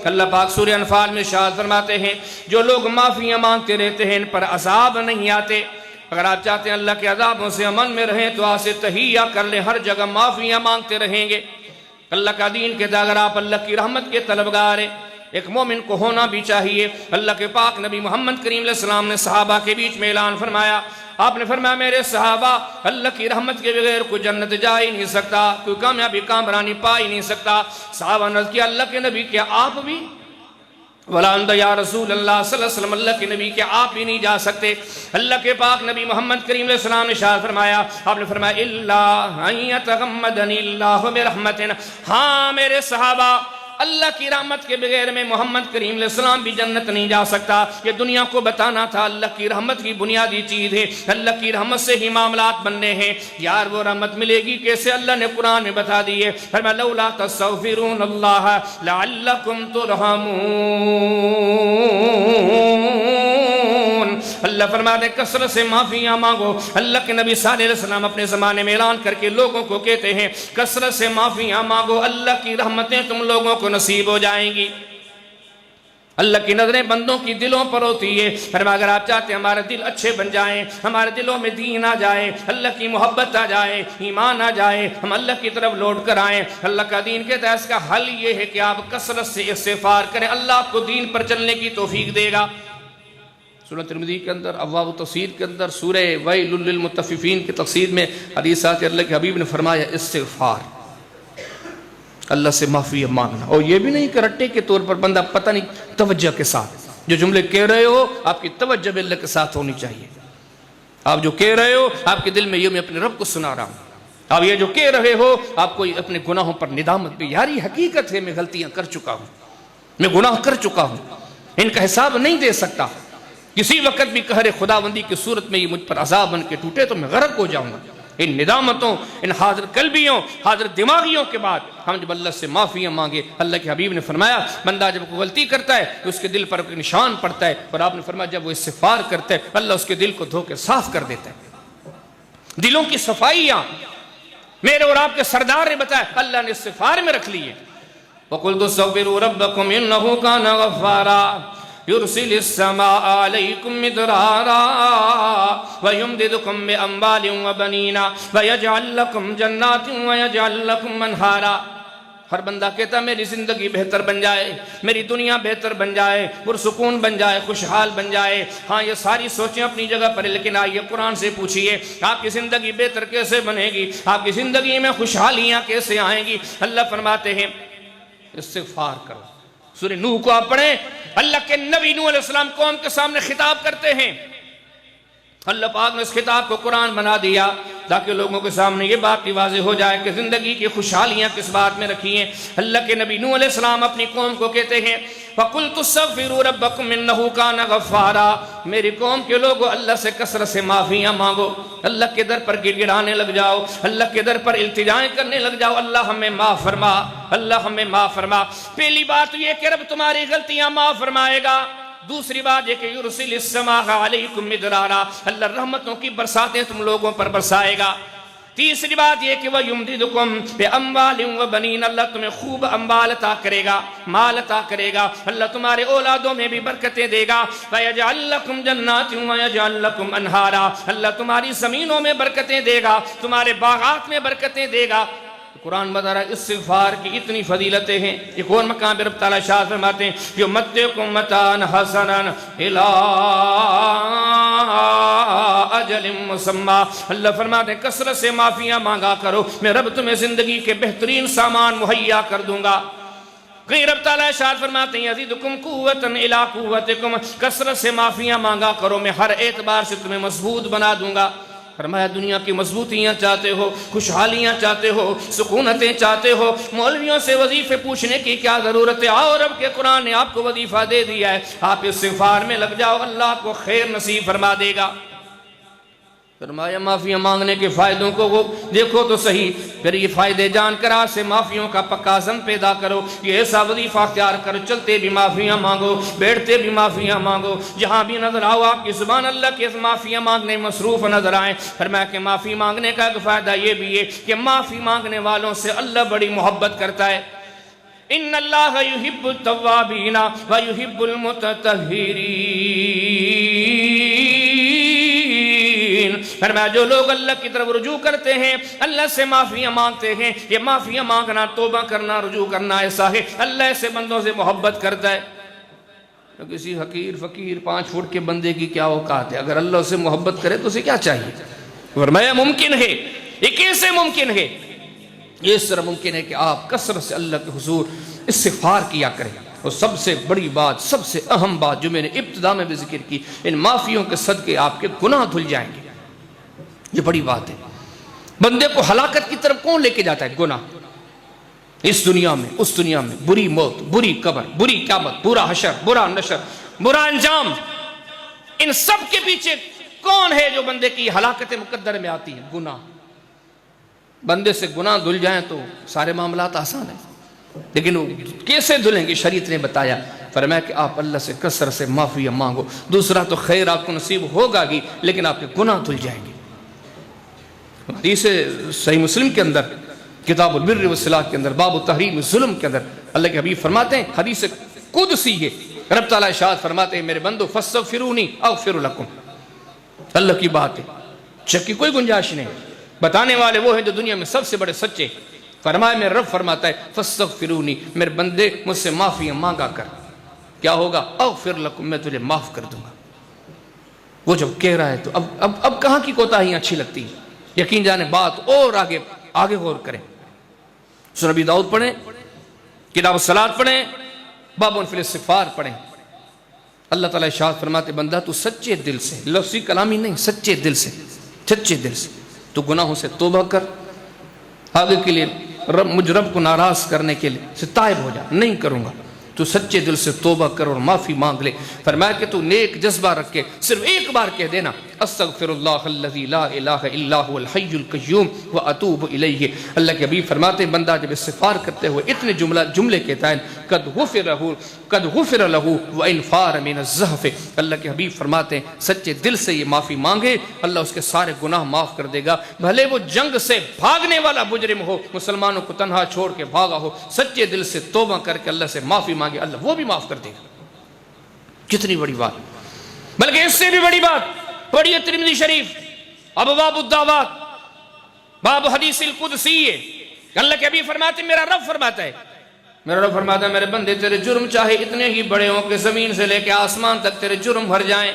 اللہ پاک سورہ انفال میں ارشاد فرماتے ہیں جو لوگ معافیاں مانگتے رہتے ہیں ان پر عذاب نہیں آتے۔ اگر آپ چاہتے ہیں اللہ کے عذابوں سے امن میں رہیں تو آج سے تہیہ کر لیں، ہر جگہ معافیاں مانگتے رہیں گے۔ اللہ کا دین کے اگر آپ اللہ کی رحمت کے طلبگار ہیں، ایک مومن کو ہونا بھی چاہیے۔ اللہ کے پاک نبی محمد کریم علیہ السلام نے صحابہ کے بیچ میں اعلان فرمایا، آپ نے فرمایا میرے صحابہ اللہ کی رحمت کے بغیر کوئی جنت جا ہی نہیں سکتا، کوئی کامیابی کامرانی پا ہی نہیں سکتا۔ صحابہ نے عرض کیا اللہ کے نبی کیا آپ بھی؟ وَلَا أَنْتَ يَا رَسُولَ اللَّهِ صلی اللہ علیہ وسلم، اللہ کے نبی کیا آپ بھی نہیں جا سکتے؟ اللہ کے پاک نبی محمد کریم علیہ السلام نے ارشاد فرمایا، آپ نے فرمایا إِلَّا أَن يَتَغَمَّدَنِ اللَّهُ بِرَحْمَةٍ، ہاں میرے صحابہ اللہ کی رحمت کے بغیر میں محمد کریم علیہ السلام بھی جنت نہیں جا سکتا۔ یہ دنیا کو بتانا تھا اللہ کی رحمت کی بنیادی چیز ہے، اللہ کی رحمت سے ہی معاملات بننے ہیں۔ یار وہ رحمت ملے گی کیسے؟ اللہ نے قرآن میں بتا دی ہے، فرمایا لولا تستغفرون اللہ لعلکم ترحمون۔ اللہ فرماتے کثرت سے معافیاں مانگو۔ اللہ کے نبی صلی اللہ علیہ وسلم اپنے زمانے میں اعلان کر کے لوگوں کو کہتے ہیں کثرت سے معافیاں مانگو، اللہ کی رحمتیں تم لوگوں کو نصیب ہو جائیں گی۔ اللہ کی نظریں بندوں کی دلوں پر ہوتی ہے۔ فرمایا اگر آپ چاہتے ہیں ہمارے دل اچھے بن جائیں، ہمارے دلوں میں دین آ جائے، اللہ کی محبت آ جائے، ایمان آ جائے، ہم اللہ کی طرف لوٹ کر آئیں، اللہ کا دین کہتا ہے اس کا حل یہ ہے کہ آپ کثرت سے استغفار کریں، اللہ آپ کو دین پر چلنے کی توفیق دے گا۔ سورہ ترمذی کے اندر ابواب التفسیر کے اندر سورہ ویل للمطففین کی تفسیر میں حدیث آتی ہے، اللہ کے حبیب نے فرمایا استغفار، اللہ سے معافی مانگنا، اور یہ بھی نہیں کہ رٹے کے طور پر بندہ پتہ نہیں توجہ کے ساتھ جو جملے کہہ رہے ہو آپ کی توجہ بھی اللہ کے ساتھ ہونی چاہیے۔ آپ جو کہہ رہے ہو آپ کے دل میں یہ میں اپنے رب کو سنا رہا ہوں، آپ یہ جو کہہ رہے ہو آپ کو اپنے گناہوں پر ندامت بھی، یاری حقیقت ہے میں غلطیاں کر چکا ہوں، میں گناہ کر چکا ہوں، ان کا حساب نہیں دے سکتا، کسی وقت بھی قہر خداوندی کی صورت میں یہ مجھ پر عذاب بن کے ٹوٹے تو میں غرق ہو جاؤں گا۔ ان ندامتوں، ان حاضر قلبیوں، حاضر دماغیوں کے بعد ہم جب اللہ سے معافیاں مانگے، اللہ کے حبیب نے فرمایا بندہ جب کوئی غلطی کرتا ہے تو اس کے دل پر کوئی نشان پڑتا ہے، اور آپ نے فرمایا جب وہ استغفار کرتا ہے اللہ اس کے دل کو دھو کے صاف کر دیتا ہے۔ دلوں کی صفائیاں میرے اور آپ کے سردار نے بتایا اللہ نے استغفار میں رکھ لی ہے۔ وَقُلْتُ اسْتَغْفِرُوا رَبَّكُمْ إِنَّهُ كَانَ غَفَّارًا يُرْسِلِ السَّمَاءَ عَلَيْكُمْ مِدْرَارًا وَيُمْدِدْكُمْ بِأَمْوَالٍ وَبَنِينَ وَيَجْعَلْ لَكُمْ جَنَّاتٍ وَيَجْعَلْ لَكُمْ أَنْهَارًا۔ ہر بندہ کہتا ہے میری زندگی بہتر بن جائے، میری دنیا بہتر بن جائے، پرسکون بن جائے، خوشحال بن جائے۔ ہاں یہ ساری سوچیں اپنی جگہ پر، لیکن آئیے قرآن سے پوچھئے آپ کی زندگی بہتر کیسے بنے گی، آپ کی زندگی میں خوشحالیاں کیسے آئیں گی؟ اللہ فرماتے ہیں استغفار کرو۔ سورہ نوح کو آپ پڑھیں، اللہ کے نبی نوح علیہ السلام قوم کے سامنے خطاب کرتے ہیں، اللہ پاک نے اس خطاب کو قرآن بنا دیا تاکہ لوگوں کے سامنے یہ بات بھی واضح ہو جائے کہ زندگی کی خوشحالیاں کس بات میں رکھی ہیں۔ اللہ کے نبی نوح علیہ السلام اپنی قوم کو کہتے ہیں فَقُلْتُ اسْتَغْفِرُوا رَبَّكُمْ إِنَّهُ كَانَ غَفَّارًا، میری قوم کے لوگوں اللہ سے کثرت سے معافیاں مانگو، اللہ کے در پر گڑ گڑانے لگ جاؤ، اللہ کے در پر التجائیں کرنے لگ جاؤ، اللہ ہمیں معاف فرما، اللہ ہمیں معاف فرما۔ پہلی بات یہ کہ رب تمہاری غلطیاں معاف فرمائے گا، دوسری بات یہ کہ یرسل السماء علیکم مدرارا، اللہ رحمتوں کی برساتیں تم لوگوں پر برسائے گا۔ تیسری بات یہ کہ وَيُمْدِدُكُمْ بِأَمْوَالٍ وَبَنِينَ، اللہ تمہیں خوب اموال عطا کرے گا، مال عطا کرے گا، اللہ تمہارے اولادوں میں بھی برکتیں دے گا۔ وَيَجْعَلْ لَكُمْ جَنَّاتٍ وَيَجْعَلْ لَكُمْ أَنْهَارًا، اللہ تمہاری زمینوں میں برکتیں دے گا، تمہارے باغات میں برکتیں دے گا۔ قرآن بتا رہا ہے استغفار کی اتنی فضیلتیں ہیں. ایک اور مقام پہ رب تعالیٰ شاہ فرماتے ہیں یمتعکم متاعا حسنا الی اجل مسمی. اللہ فرماتے ہیں کثرت سے معافیاں مانگا کرو، میں رب تمہیں زندگی کے بہترین سامان مہیا کر دوں گا. کہیں رب تعالیٰ ارشاد فرماتے ہیں یزیدکم قوتا الی قوتکم، کثرت سے معافیاں مانگا کرو، میں ہر اعتبار سے تمہیں مضبوط بنا دوں گا. فرمایا دنیا کی مضبوطیاں چاہتے ہو، خوشحالیاں چاہتے ہو، سکونتیں چاہتے ہو، مولویوں سے وظیفے پوچھنے کی کیا ضرورت ہے؟ آؤ رب کے قرآن نے آپ کو وظیفہ دے دیا ہے، آپ استغفار میں لگ جاؤ، اللہ کو خیر نصیب فرما دے گا. فرمایا معافیاں مانگنے کے فائدوں کو وہ دیکھو تو صحیح، پھر یہ فائدے جان کر آج سے معافیوں کا پکا عزم پیدا کرو. یہ ایسا وظیفہ اختیار کرو، چلتے بھی معافیاں مانگو، بیٹھتے بھی معافیاں مانگو، جہاں بھی نظر آؤ آپ کی زبان اللہ کے معافیاں مانگنے مصروف نظر آئیں. فرمایا کہ معافی مانگنے کا ایک فائدہ یہ بھی ہے کہ معافی مانگنے والوں سے اللہ بڑی محبت کرتا ہے. ان اللہ یحب التوابین ویحب المتطہرین. فرمایا جو لوگ اللہ کی طرف رجوع کرتے ہیں، اللہ سے معافیاں مانگتے ہیں، یہ معافیاں مانگنا، توبہ کرنا، رجوع کرنا ایسا ہے اللہ ایسے بندوں سے محبت کرتا ہے. تو کسی حقیر فقیر 5 فٹ کے بندے کی کیا اوقات ہے؟ اگر اللہ اسے محبت کرے تو اسے کیا چاہیے؟ فرمایا ممکن ہے. یہ کیسے ممکن ہے؟ یہ اس طرح ممکن ہے کہ آپ کثرت سے اللہ کے حضور استغفار کیا کریں. اور سب سے بڑی بات، سب سے اہم بات جو میں نے ابتدا میں بھی ذکر کی، ان معافیوں کے صدقے آپ کے گناہ دھل جائیں گے. یہ بڑی بات ہے. بندے کو ہلاکت کی طرف کون لے کے جاتا ہے؟ گناہ. اس دنیا میں، اس دنیا میں بری موت، بری قبر، بری قیامت، برا حشر، برا نشر، برا انجام، ان سب کے پیچھے کون ہے جو بندے کی ہلاکت مقدر میں آتی ہے؟ گناہ. بندے سے گناہ دھل جائیں تو سارے معاملات آسان ہیں. لیکن وہ کیسے دھلیں گے؟ شریعت نے بتایا. فرمایا کہ آپ اللہ سے کثرت سے معافیاں مانگو. دوسرا تو خیر آپ کو نصیب ہوگا گی، لیکن آپ کے گناہ دھل جائیں گے. حدیث صحیح مسلم کے اندر کتاب البر والصلاح کے اندر باب تحریم الظلم کے اندر اللہ کے حبیب فرماتے ہیں، حدیث قدسی ہے، رب تعالیٰ ارشاد فرماتے ہیں میرے بندو فاستغفرونی اغفر لکم. اللہ کی بات ہے، شک کی کوئی گنجائش نہیں. بتانے والے وہ ہیں جو دنیا میں سب سے بڑے سچے. فرمایا میرے رب فرماتا ہے فاستغفرونی، میرے بندے مجھ سے معافیاں مانگا کر، کیا ہوگا؟ اغفر لکم، میں تجھے معاف کر دوں گا. وہ جب کہہ رہا ہے تو اب کہاں کی کوتاہیاں اچھی لگتی ہیں؟ یقین جانے بات اور آگے غور کریں. سورہ ابی داؤد پڑھیں، کتاب الصلاۃ پڑھیں، باب فی الاستغفار پڑھیں. اللہ تعالیٰ ارشاد فرماتے بندہ تو سچے دل سے، لفظی کلامی نہیں، سچے دل سے، سچے دل سے تو گناہوں سے توبہ کر. آگے کے لیے مجھ رب کو ناراض کرنے کے لیے سے تائب ہو جا، نہیں کروں گا. تو سچے دل سے توبہ کر اور معافی مانگ لے. فرمایا کہ تو نیک جذبہ رکھ کے صرف ایک بار کہہ دینا استغفر اللہ الذی لا الہ الا هو الحی القیوم واتوب الیہ. اللہ کے حبیب فرماتے ہیں بندہ جب استغفار کرتے ہوئے اتنے جملے کہتا ہے قد غفر لہ وان فار من الزحف. اللہ کے حبیب فرماتے ہیں سچے دل سے یہ معافی مانگے اللہ اس کے سارے گناہ معاف کر دے گا. بھلے وہ جنگ سے بھاگنے والا مجرم ہو، مسلمانوں کو تنہا چھوڑ کے بھاگا ہو، سچے دل سے توبہ کر کے اللہ سے معافی مانگے اللہ وہ بھی معاف کر دے گا. کتنی بڑی بات. بلکہ اس سے بھی بڑی بات پڑھیے ترمذی شریف ابواب الدعوات باب حدیث القدسی ہے. اللہ کے حبیب فرماتے ہیں میرا رب فرماتا ہے میرے بندے تیرے جرم چاہے اتنے ہی بڑے ہوں کہ زمین سے لے کے آسمان تک تیرے جرم بھر جائیں،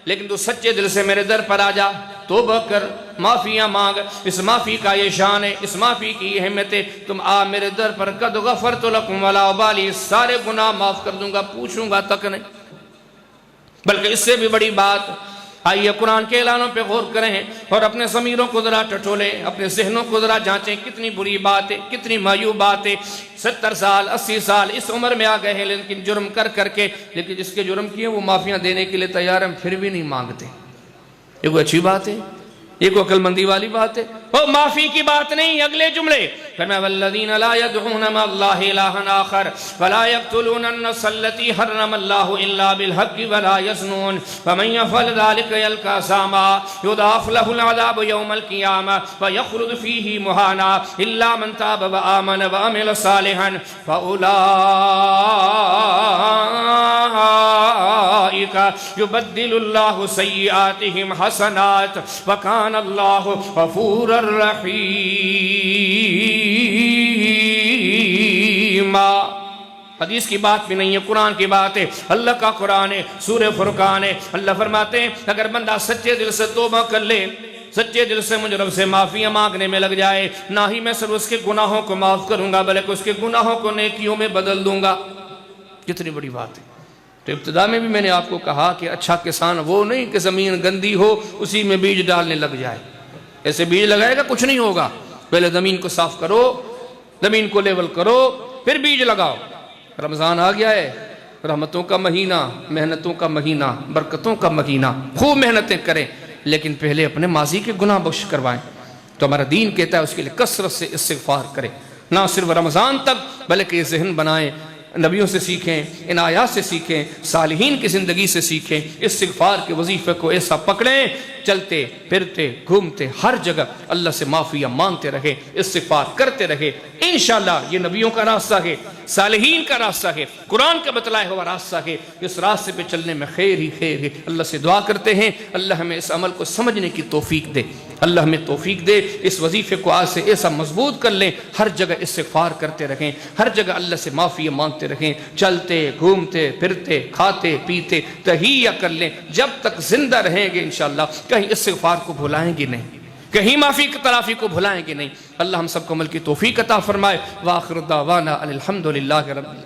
لیکن تو سچے دل سے میرے در پر آ جا، توبہ کر، معافیاں مانگ. اس معافی کا یہ شان ہے، اس معافی کی یہ اہمیت ہے. تم آ میرے در پر قد غفرت لکم ولا ابالی، سارے گناہ معاف کر دوں گا، پوچھوں گا تک نہیں. بلکہ اس سے بھی بڑی بات، آئیے قرآن کے اعلانوں پہ غور کریں اور اپنے ضمیروں کو ذرا ٹٹولیں، اپنے ذہنوں کو ذرا جانچیں. کتنی بری بات ہے، کتنی معیوب بات ہے. 70 سال 80 سال اس عمر میں آ گئے ہیں لیکن جرم کر کے، لیکن جس کے جرم کیے وہ معافیاں دینے کے لیے تیار ہیں، پھر بھی نہیں مانگتے. یہ کوئی اچھی بات ہے؟ یہ کوئی عقل مندی والی بات ہے؟ وہ معافی کی بات نہیں. اگلے جملے فرمایا والذین لا يدعون مع اللہ الہا آخر ولا يقتلون النفس التي حرم اللہ الا بالحق ولا يزنون ومن يفعل ذلك يلقى أثاما يضاعف له العذاب يوم القيامة ويخلد فيه مهانا إلا من تاب وآمن وعمل صالحا فأولئك يبدل الله سيئاتهم حسنات وكان اللہ غفورا الرحیم. حدیث کی بات بھی نہیں ہے، قرآن کی بات ہے، اللہ کا قرآن ہے، سورہ فرقان ہے. اللہ فرماتے ہیں اگر بندہ سچے دل سے توبہ کر لے، سچے دل سے مجھ رب سے معافیاں مانگنے میں لگ جائے، نہ ہی میں صرف اس کے گناہوں کو معاف کروں گا بلکہ اس کے گناہوں کو نیکیوں میں بدل دوں گا. کتنی بڑی بات ہے. تو ابتدا میں بھی میں نے آپ کو کہا کہ اچھا کسان وہ نہیں کہ زمین گندی ہو اسی میں بیج ڈالنے لگ جائے. ایسے بیج لگائے گا کچھ نہیں ہوگا. پہلے زمین کو صاف کرو، زمین کو لیول کرو، پھر بیج لگاؤ. رمضان آ گیا ہے، رحمتوں کا مہینہ، محنتوں کا مہینہ، برکتوں کا مہینہ. خوب محنتیں کریں لیکن پہلے اپنے ماضی کے گناہ بخش کروائیں. تو ہمارا دین کہتا ہے اس کے لیے کثرت سے استغفار کریں، نہ صرف رمضان تک بلکہ یہ ذہن بنائیں، نبیوں سے سیکھیں، ان آیات سے سیکھیں، صالحین کی زندگی سے سیکھیں. استغفار کے وظیفے کو ایسا پکڑیں، چلتے پھرتے گھومتے ہر جگہ اللہ سے معافیاں مانگتے رہے، استغفار کرتے رہے. انشاءاللہ یہ نبیوں کا راستہ ہے، صالحین کا راستہ ہے، قرآن کا بتلایا ہوا راستہ ہے. اس راستے پہ چلنے میں خیر ہی خیر ہے. اللہ سے دعا کرتے ہیں اللہ ہمیں اس عمل کو سمجھنے کی توفیق دے، اللہ ہمیں توفیق دے. اس وظیفے کو آج سے ایسا مضبوط کر لیں، ہر جگہ استغفار کرتے رہیں، ہر جگہ اللہ سے معافیاں مانگتے رہیں، چلتے گھومتے پھرتے کھاتے پیتے تہیہ کر لیں. جب تک زندہ رہیں گے انشاءاللہ کہیں استغفار کو بھلائیں گے نہیں، کہیں معافی کی تلافی کو بھلائیں گے نہیں. اللہ ہم سب کو عمل کی توفیق عطا فرمائے. وآخر دعوانا الحمدللہ رب العالمین.